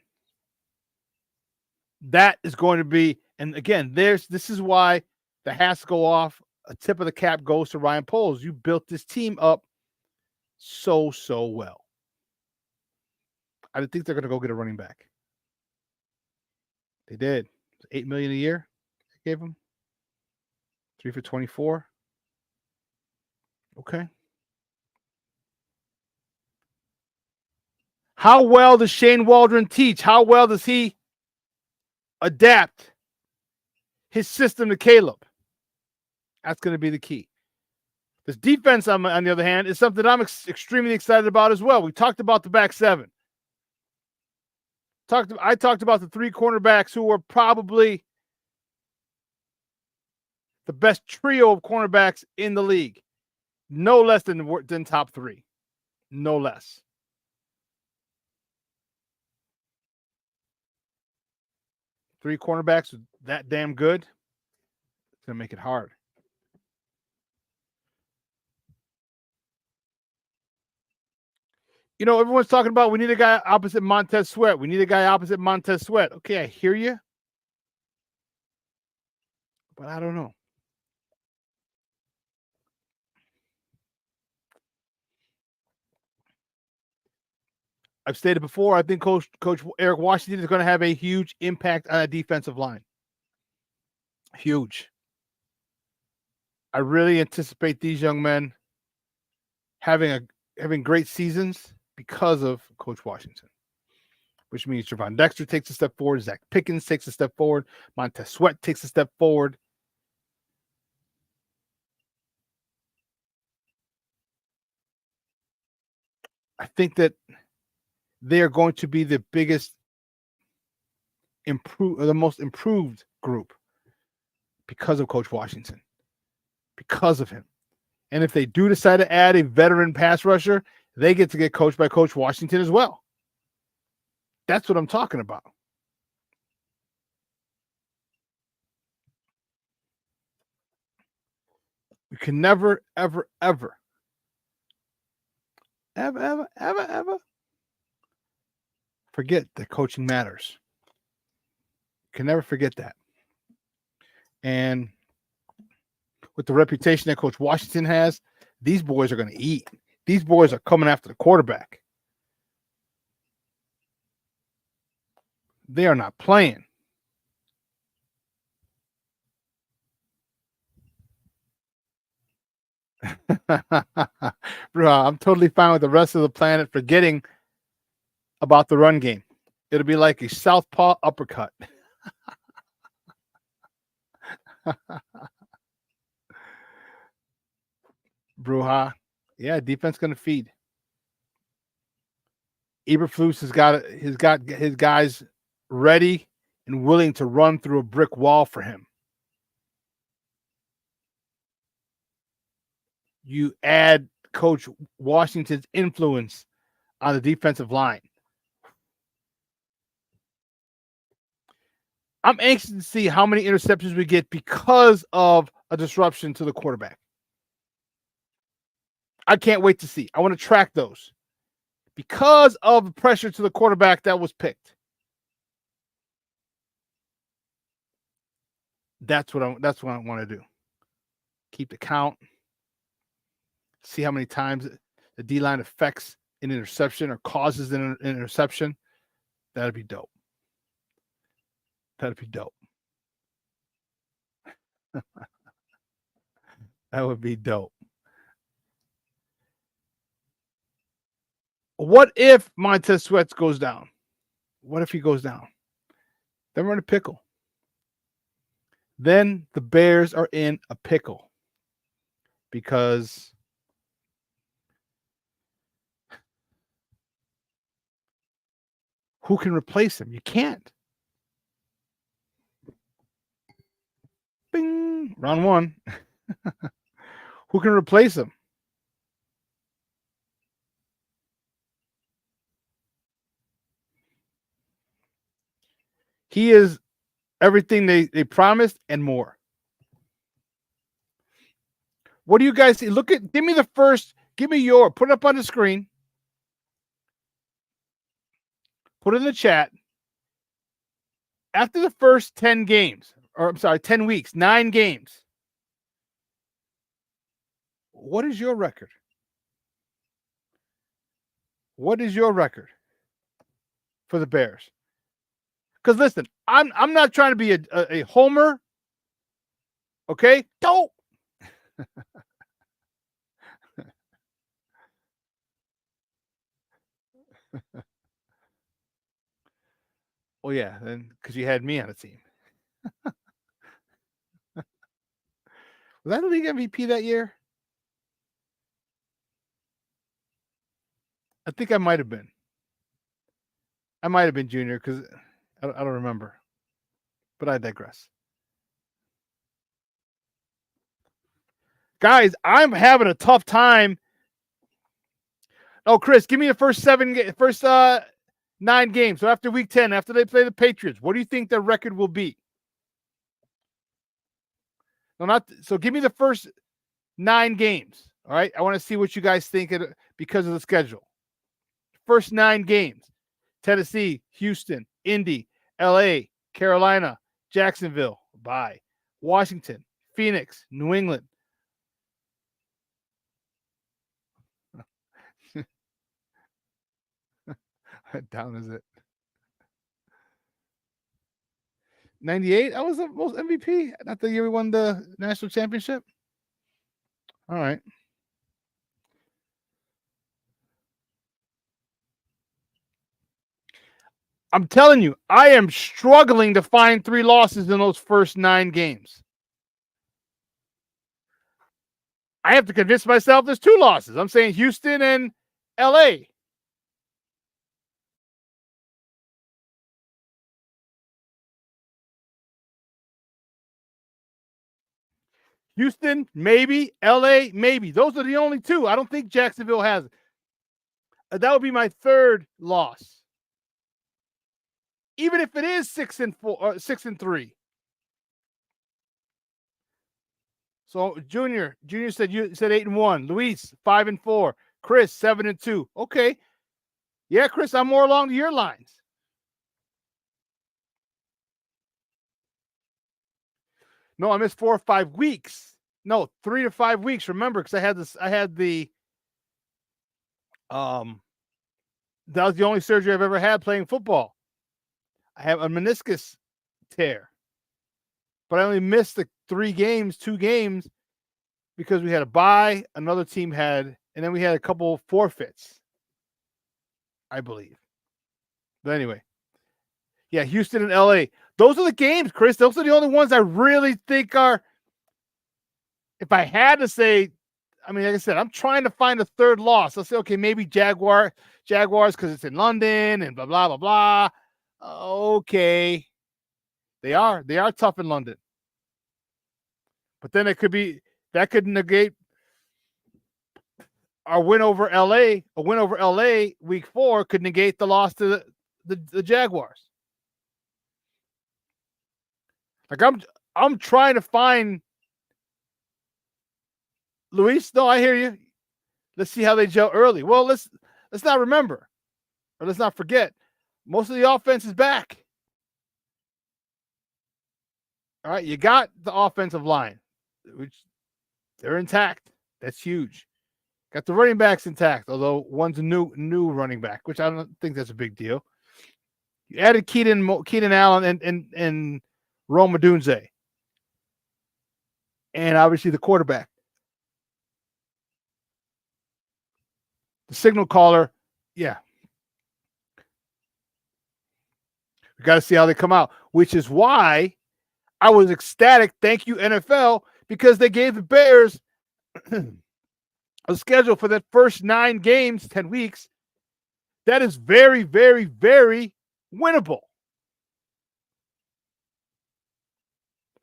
That is going to be, and again, this is why the has to go off. A tip of the cap goes to Ryan Poles. You built this team up so well. I didn't think they're going to go get a running back. They did. $8 million a year they gave him. 3 for 24. Okay. How well does Shane Waldron teach? How well does he adapt his system to Caleb? That's going to be the key. This defense, on the other hand, is something I'm extremely excited about as well. We talked about the back seven. I talked about the 3 cornerbacks who were probably the best trio of cornerbacks in the league. No less than top 3. No less. Three cornerbacks that damn good. It's going to make it hard. You know, everyone's talking about we need a guy opposite Montez Sweat. We need a guy opposite Montez Sweat. Okay, I hear you. But I don't know. I've stated before, I think Coach Eric Washington is going to have a huge impact on a defensive line. Huge. I really anticipate these young men having great seasons because of Coach Washington, which means Gervon Dexter takes a step forward, Zach Pickens takes a step forward, Montez Sweat takes a step forward. I think that they are going to be the biggest the most improved group because of Coach Washington, because of him. And if they do decide to add a veteran pass rusher, they get to get coached by Coach Washington as well. That's what I'm talking about. We can never, ever, ever, ever forget that coaching matters. You can never forget that. And with the reputation that Coach Washington has, these boys are going to eat. These boys are coming after the quarterback. They are not playing. Bro, I'm totally fine with the rest of the planet forgetting about the run game. It'll be like a southpaw uppercut. Bruja. Yeah, defense going to feed. Eberflus has got his guys ready and willing to run through a brick wall for him. You add Coach Washington's influence on the defensive line. I'm anxious to see how many interceptions we get because of a disruption to the quarterback. I can't wait to see. I want to track those because of the pressure to the quarterback that was picked. That's what I want to do. Keep the count. See how many times the D-line affects an interception or causes an interception. That'd be dope. That'd be dope. That would be dope. What if Montez Sweat goes down? What if he goes down? Then we're in a pickle. Then the Bears are in a pickle because who can replace him? You can't. Bing, round one. Who can replace him? He is everything they promised and more. What do you guys see? Give me put it up on the screen. Put it in the chat. After the first 10 games, 10 weeks, 9 games, what is your record? What is your record for the Bears? Because listen, I'm not trying to be a homer. Okay? Don't. Oh yeah, then because you had me on the team. Was I the league MVP that year? I think I might have been. I might have been junior because I don't remember. But I digress. Guys, I'm having a tough time. Oh, Chris, give me the first 9 games. So after week 10, after they play the Patriots, what do you think their record will be? No, so give me the first 9 games. All right. I want to see what you guys think because of the schedule. First 9 games. Tennessee, Houston, Indy, LA, Carolina, Jacksonville. Bye. Washington, Phoenix, New England. Down is it? 98? I was the most MVP. Not the year we won the national championship. All right. I'm telling you, I am struggling to find 3 losses in those first 9 games. I have to convince myself there's 2 losses. I'm saying Houston and LA. Houston, maybe. LA, maybe. Those are the only two. I don't think Jacksonville has it. That would be my third loss. Even if it is 6-4 or 6-3. So Junior said 8-1. Luis 5-4. Chris 7-2. Okay. Yeah, Chris, I'm more along your lines. No, I missed 4 or 5 weeks. No, 3 to 5 weeks. Remember, because I had the that was the only surgery I've ever had playing football. I have a meniscus tear. But I only missed the 2 games, because we had a bye, another team had, and then we had a couple forfeits, I believe. But anyway. Yeah, Houston and LA. Those are the games, Chris. Those are the only ones I really think are, if I had to say, I mean, like I said, I'm trying to find a third loss. I'll say, okay, maybe Jaguars because it's in London and blah, blah, blah, blah. Okay. They are tough in London. But then that could negate our win over LA. A win over LA week 4 could negate the loss to the Jaguars. Like I'm trying to find Luis. No, I hear you. Let's see how they gel early. Well, let's not remember, or let's not forget, most of the offense is back. All right, you got the offensive line, which they're intact. That's huge. Got the running backs intact, although one's a new running back, which I don't think that's a big deal. You added Keenan Allen and Rome Odunze. And obviously the quarterback. The signal caller, yeah. We got to see how they come out, which is why I was ecstatic. Thank you, NFL, because they gave the Bears a schedule for that first 9 games, 10 weeks. That is very, very, very winnable.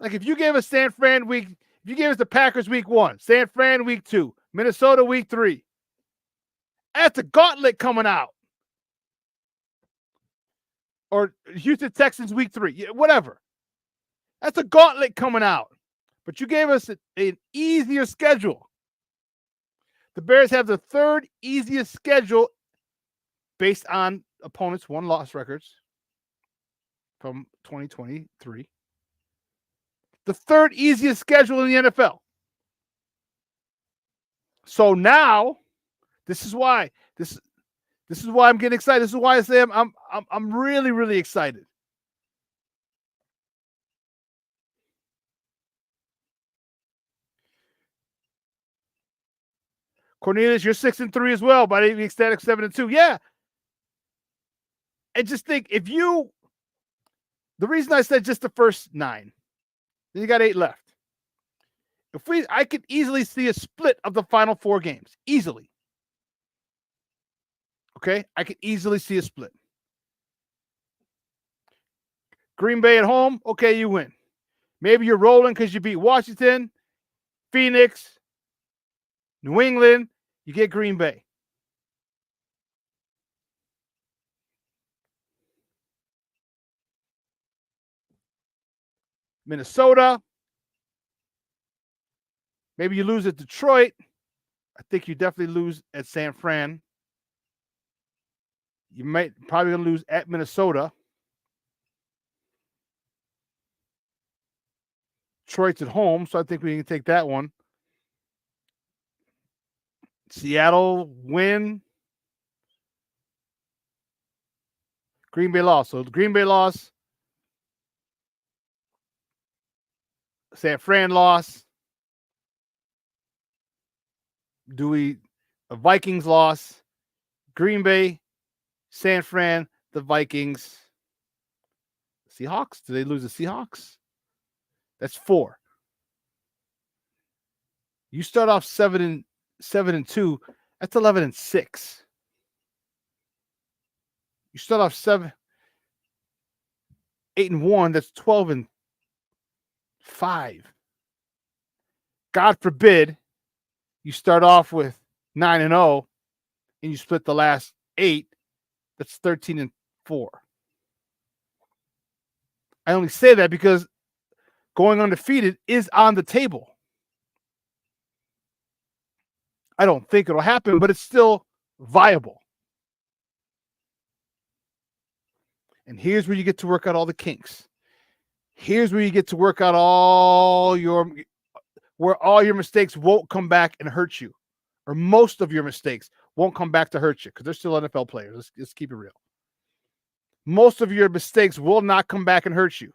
Like if you gave us if you gave us the Packers week 1, San Fran week 2, Minnesota week 3, that's a gauntlet coming out. Or Houston Texans week 3, whatever. That's a gauntlet coming out. But you gave us an easier schedule. The Bears have the 3rd easiest schedule based on opponents' 1-loss records from 2023. The 3rd easiest schedule in the NFL. So now, this is why I'm getting excited. This is why I say I'm really, really excited. Cornelius, you're 6-3 as well, but even ecstatic 7-2. Yeah. And just think, the reason I said just the first 9, then you got 8 left. I could easily see a split of the final 4 games. Easily. Okay? I could easily see a split. Green Bay at home, okay, you win. Maybe you're rolling because you beat Washington, Phoenix, New England, you get Green Bay. Minnesota. Maybe you lose at Detroit. I think you definitely lose at San Fran. You might probably lose at Minnesota. Detroit's at home, so I think we can take that one. Seattle win. Green Bay loss. So Green Bay loss. San Fran loss. A Vikings loss. Green Bay, San Fran, the Vikings. Seahawks? Did they lose the Seahawks? That's 4. You start off 7-2. That's 11-6. You start off 8-1. That's 12-5. God forbid you start off with 9-0 and you split the last 8, that's 13-4. I only say that because going undefeated is on the table. I don't think it'll happen, but it's still viable. And here's where you get to work out all the kinks. Here's where you get to work out where all your mistakes won't come back and hurt you, or most of your mistakes won't come back to hurt you, because they're still NFL players. Let's keep it real. Most of your mistakes will not come back and hurt you.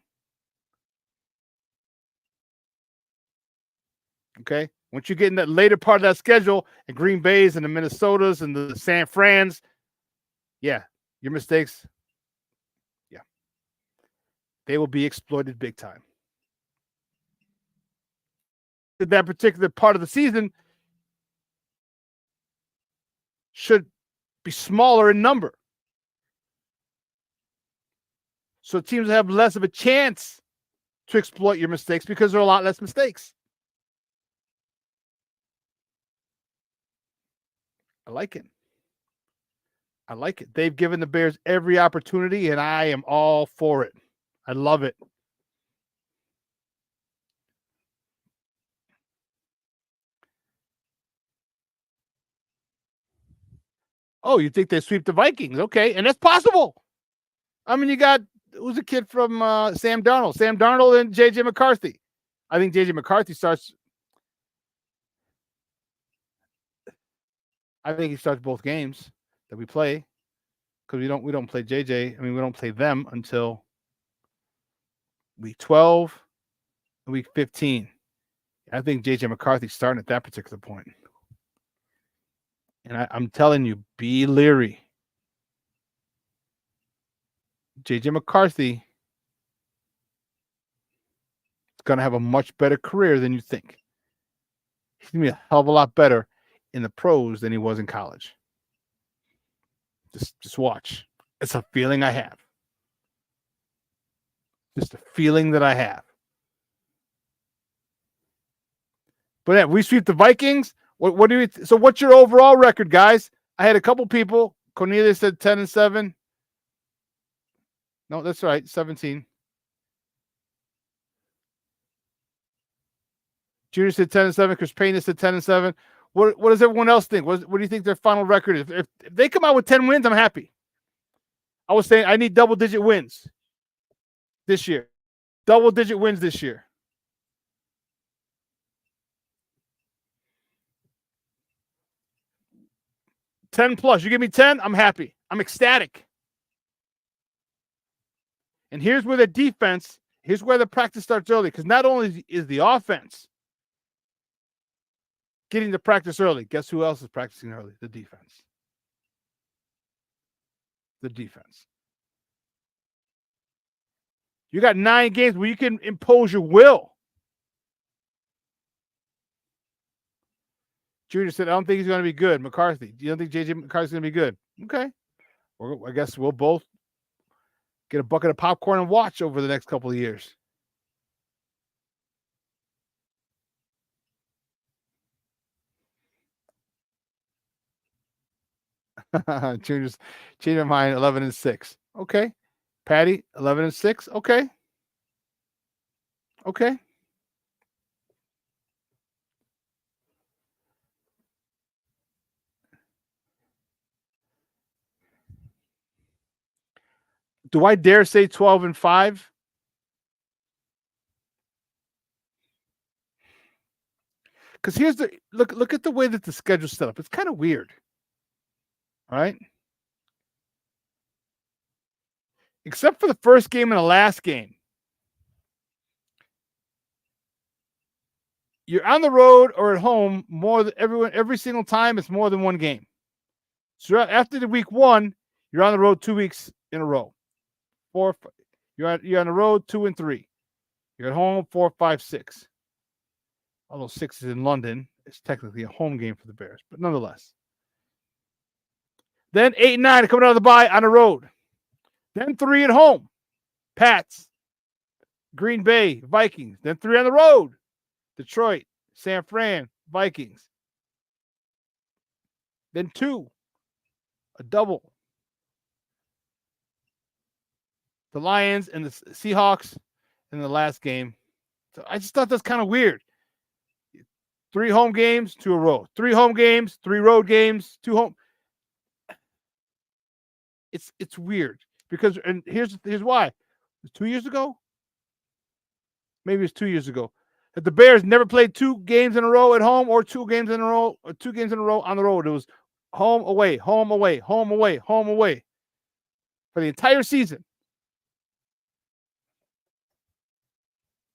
Okay? Once you get in that later part of that schedule, and Green Bay's and the Minnesotas and the San Frans, yeah, your mistakes, yeah, they will be exploited big time. That particular part of the season should be smaller in number, so teams have less of a chance to exploit your mistakes because there are a lot less mistakes. I like it. I like it. They've given the Bears every opportunity, and I am all for it. I love it. Oh, you think they sweep the Vikings? Okay, and that's possible. I mean, you got, who's a kid from Sam Darnold? Sam Darnold and J.J. McCarthy. I think J.J. McCarthy starts. I think he starts both games that we play, because we don't play J.J. I mean, we don't play them until week 12 and week 15. I think J.J. McCarthy's starting at that particular point. And I'm telling you, be leery. J.J. McCarthy is going to have a much better career than you think. He's going to be a hell of a lot better in the pros than he was in college. Just watch. It's a feeling I have. Just a feeling that I have. But yeah, we sweep the Vikings. What do you? So what's your overall record, guys? I had a couple people. Cornelius said 10-7. No, that's right, 17. Junior said 10-7. Chris Payne said 10-7. What does everyone else think? What do you think their final record is? If they come out with 10 wins, I'm happy. I was saying I need double-digit wins this year. Double-digit wins this year. +10. You give me 10, I'm happy. I'm ecstatic. And here's where the defense, here's where the practice starts early, because not only is the offense getting to practice early, guess who else is practicing early? The defense. The defense. You got 9 games where you can impose your will. Junior said, I don't think he's going to be good. McCarthy, do you don't think J.J. McCarthy's going to be good? Okay. Well, I guess we'll both get a bucket of popcorn and watch over the next couple of years. Junior's changing my mind, 11-6. Okay. Patty, 11-6. Okay. Okay. Do I dare say 12-5? Because here's the look at the way that the schedule's set up. It's kind of weird. All right. Except for the first game and the last game. You're on the road or at home more than every single time. It's more than one game. So after the week 1, you're on the road 2 weeks in a row. 4, you're on the road 2 and 3. You're at home 4, 5, 6. Although 6 is in London, it's technically a home game for the Bears, but nonetheless. Then 8 and 9 coming out of the bye on the road. Then 3 at home. Pats, Green Bay, Vikings. Then 3 on the road. Detroit, San Fran, Vikings. Then 2, a double. The Lions and the Seahawks in the last game. So I just thought that's kind of weird. 3 home games, 2 a row. 3 home games, 3 road games, 2 home. It's weird because, and here's why. It was 2 years ago. Maybe it's 2 years ago that the Bears never played 2 games in a row at home or 2 games in a row or 2 games in a row on the road. It was home away, home away, home away, home away for the entire season.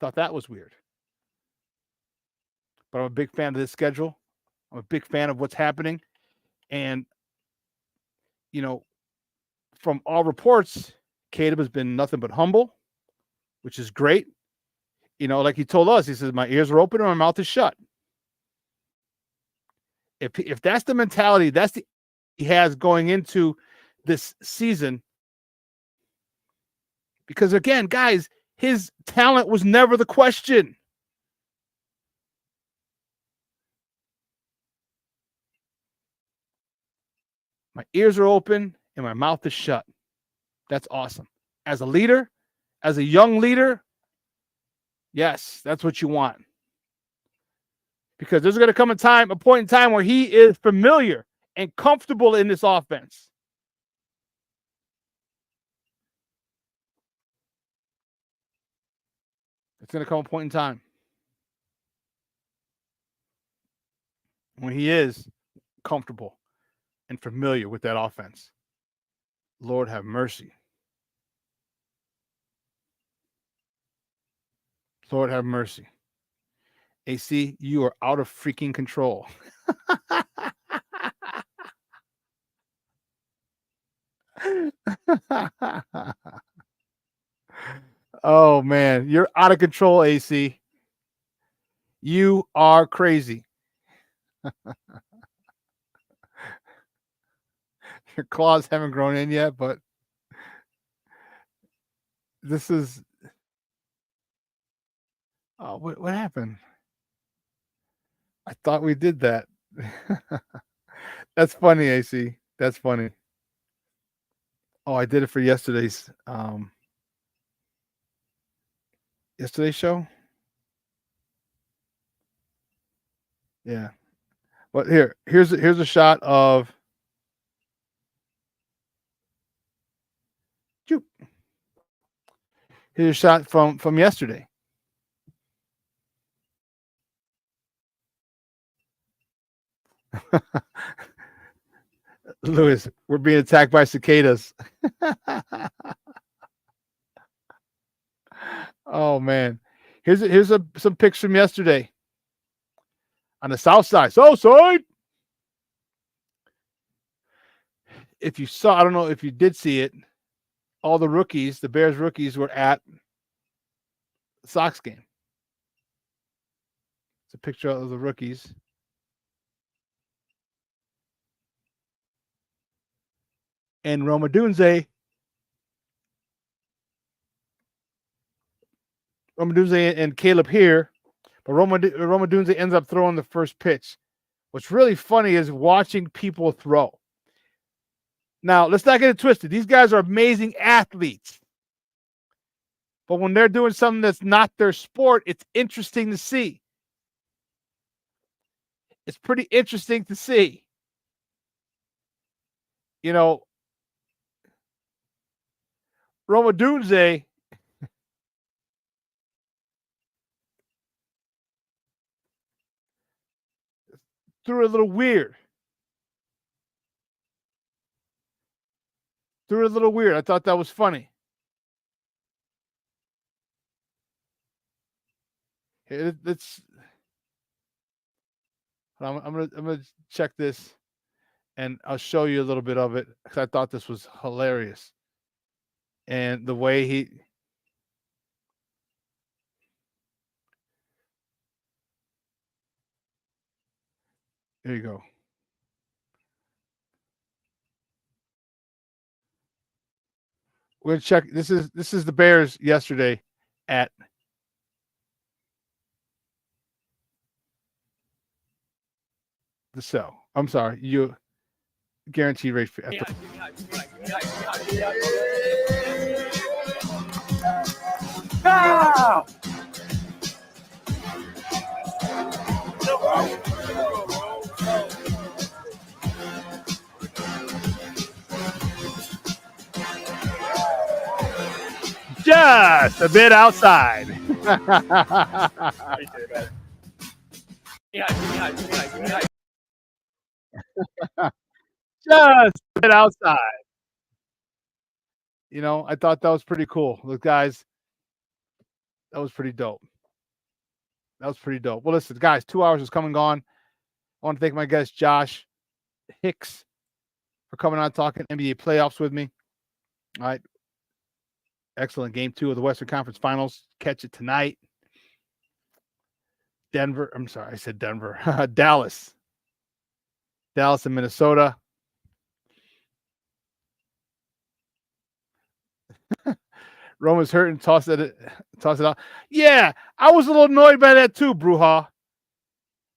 Thought that was weird. But I'm a big fan of this schedule. I'm a big fan of what's happening. And, from all reports, Caleb has been nothing but humble, which is great. Like he told us, he says, my ears are open and my mouth is shut. If that's the mentality, he has going into this season. Because again, guys, his talent was never the question. My ears are open and my mouth is shut. That's awesome. As a leader, as a young leader, yes, that's what you want. Because there's going to come a point in time where he is familiar and comfortable in this offense. It's going to come a point in time when he is comfortable and familiar with that offense. Lord have mercy. Lord have mercy. AC, you are out of freaking control. Oh, man. You're out of control, AC. You are crazy. Your claws haven't grown in yet, but this is... Oh, what happened? I thought we did that. That's funny, AC. That's funny. Oh, I did it for yesterday's show. Yeah. But here's a shot of here's a shot from yesterday. Lewis, we're being attacked by cicadas. Oh man. Here's some pics from yesterday. On the south side. South side. If you saw, I don't know if you did see it, all the rookies, the Bears rookies were at the Sox game. It's a picture of the rookies. And Roma Dunze and Caleb here, but Roma Dunze ends up throwing the first pitch. What's really funny is watching people throw. Now, let's not get it twisted. These guys are amazing athletes. But when they're doing something that's not their sport, it's interesting to see. It's pretty interesting to see. Roma Dunze threw a little weird. I thought that was funny. It's. I'm gonna check this, and I'll show you a little bit of it because I thought this was hilarious. And the way he. There you go. We're gonna check. This is the Bears yesterday at the show. I'm sorry. You guaranteed rate. Ah! Just a bit outside. Just a bit outside. You know, I thought that was pretty cool. Look, guys, that was pretty dope. That was pretty dope. Well, listen, guys, 2 hours is come and gone. I want to thank my guest, Josh Hicks, for coming on talking NBA playoffs with me. All right. Excellent. Game 2 of the Western Conference Finals. Catch it tonight. Denver. I'm sorry, I said Denver. Dallas. Dallas and Minnesota. Roman's hurting. Toss it out. Yeah, I was a little annoyed by that too, Bruja.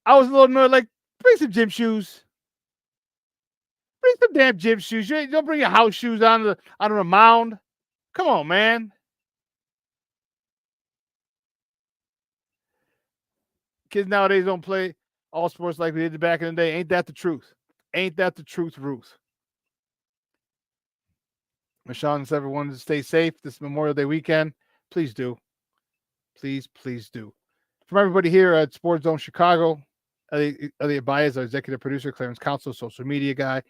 I was a little annoyed. Like, bring some gym shoes. Bring some damn gym shoes. You don't bring your house shoes on the mound. Come on, man. Kids nowadays don't play all sports like we did back in the day. Ain't that the truth? Ain't that the truth, Ruth? Shawn and everyone to stay safe this Memorial Day weekend. Please do. Please do. From everybody here at Sports Zone Chicago, Elliot Baez, our executive producer, Clarence Council, social media guy,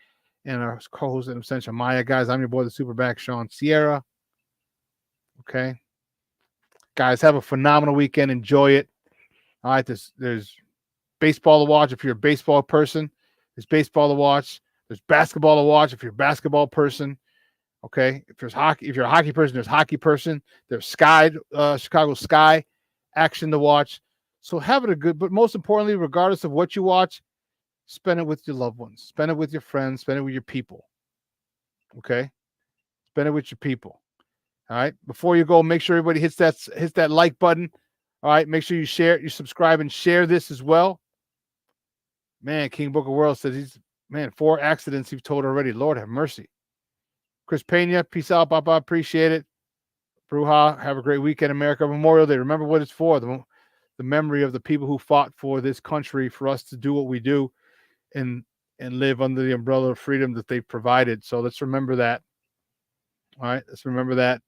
and our co-host and Absentia Maya. Guys, I'm your boy, the SuperBack, Shawn Sierra. Okay. Guys, have a phenomenal weekend. Enjoy it. All right, there's baseball to watch if you're a baseball person. There's baseball to watch. There's basketball to watch if you're a basketball person. Okay, if you're a hockey person, there's hockey person. There's Chicago Sky action to watch. So have it a good, but most importantly, regardless of what you watch, spend it with your loved ones. Spend it with your friends. Spend it with your people. Okay, spend it with your people. All right. Before you go, make sure everybody hits that like button. All right. Make sure you share, you subscribe, and share this as well. Man, King Booker World says 4 accidents you've told already. Lord have mercy. Chris Pena, peace out, Papa. Appreciate it. Bruja, have a great weekend, America. Memorial Day. Remember what it's for. The memory of the people who fought for this country, for us to do what we do and live under the umbrella of freedom that they've provided. So let's remember that. All right. Let's remember that.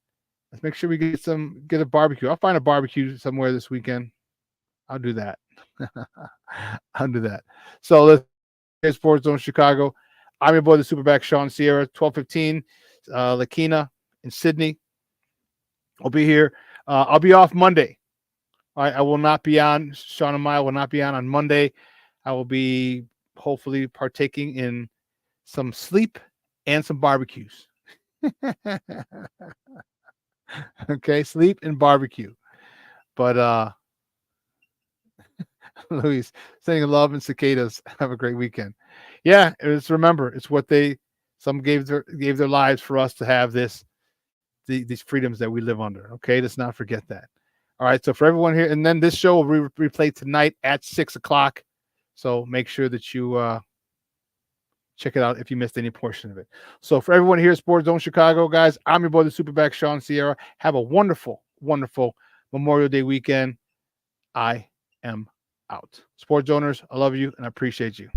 Let's make sure we get a barbecue. I'll find a barbecue somewhere this weekend. I'll do that. I'll do that. So let's get Sports Zone Chicago. I'm your boy, the SuperBack, Shawn Sierra, 12:15, Lakina in Sydney. I'll be here. I'll be off Monday. All right. I will not be on. Shawn and Maya will not be on Monday. I will be hopefully partaking in some sleep and some barbecues. Okay, sleep and barbecue. But Luis, sending love and cicadas. Have a great weekend. Yeah, remember, it's what some gave their lives for us to have these freedoms that we live under. Okay, let's not forget that. All right, so for everyone here, and then this show will be replayed tonight at 6:00. So make sure that you check it out if you missed any portion of it. So for everyone here at Sports Zone Chicago, guys, I'm your boy, the SuperBack, Shawn Sierra. Have a wonderful, wonderful Memorial Day weekend. I am out. Sports owners, I love you and I appreciate you.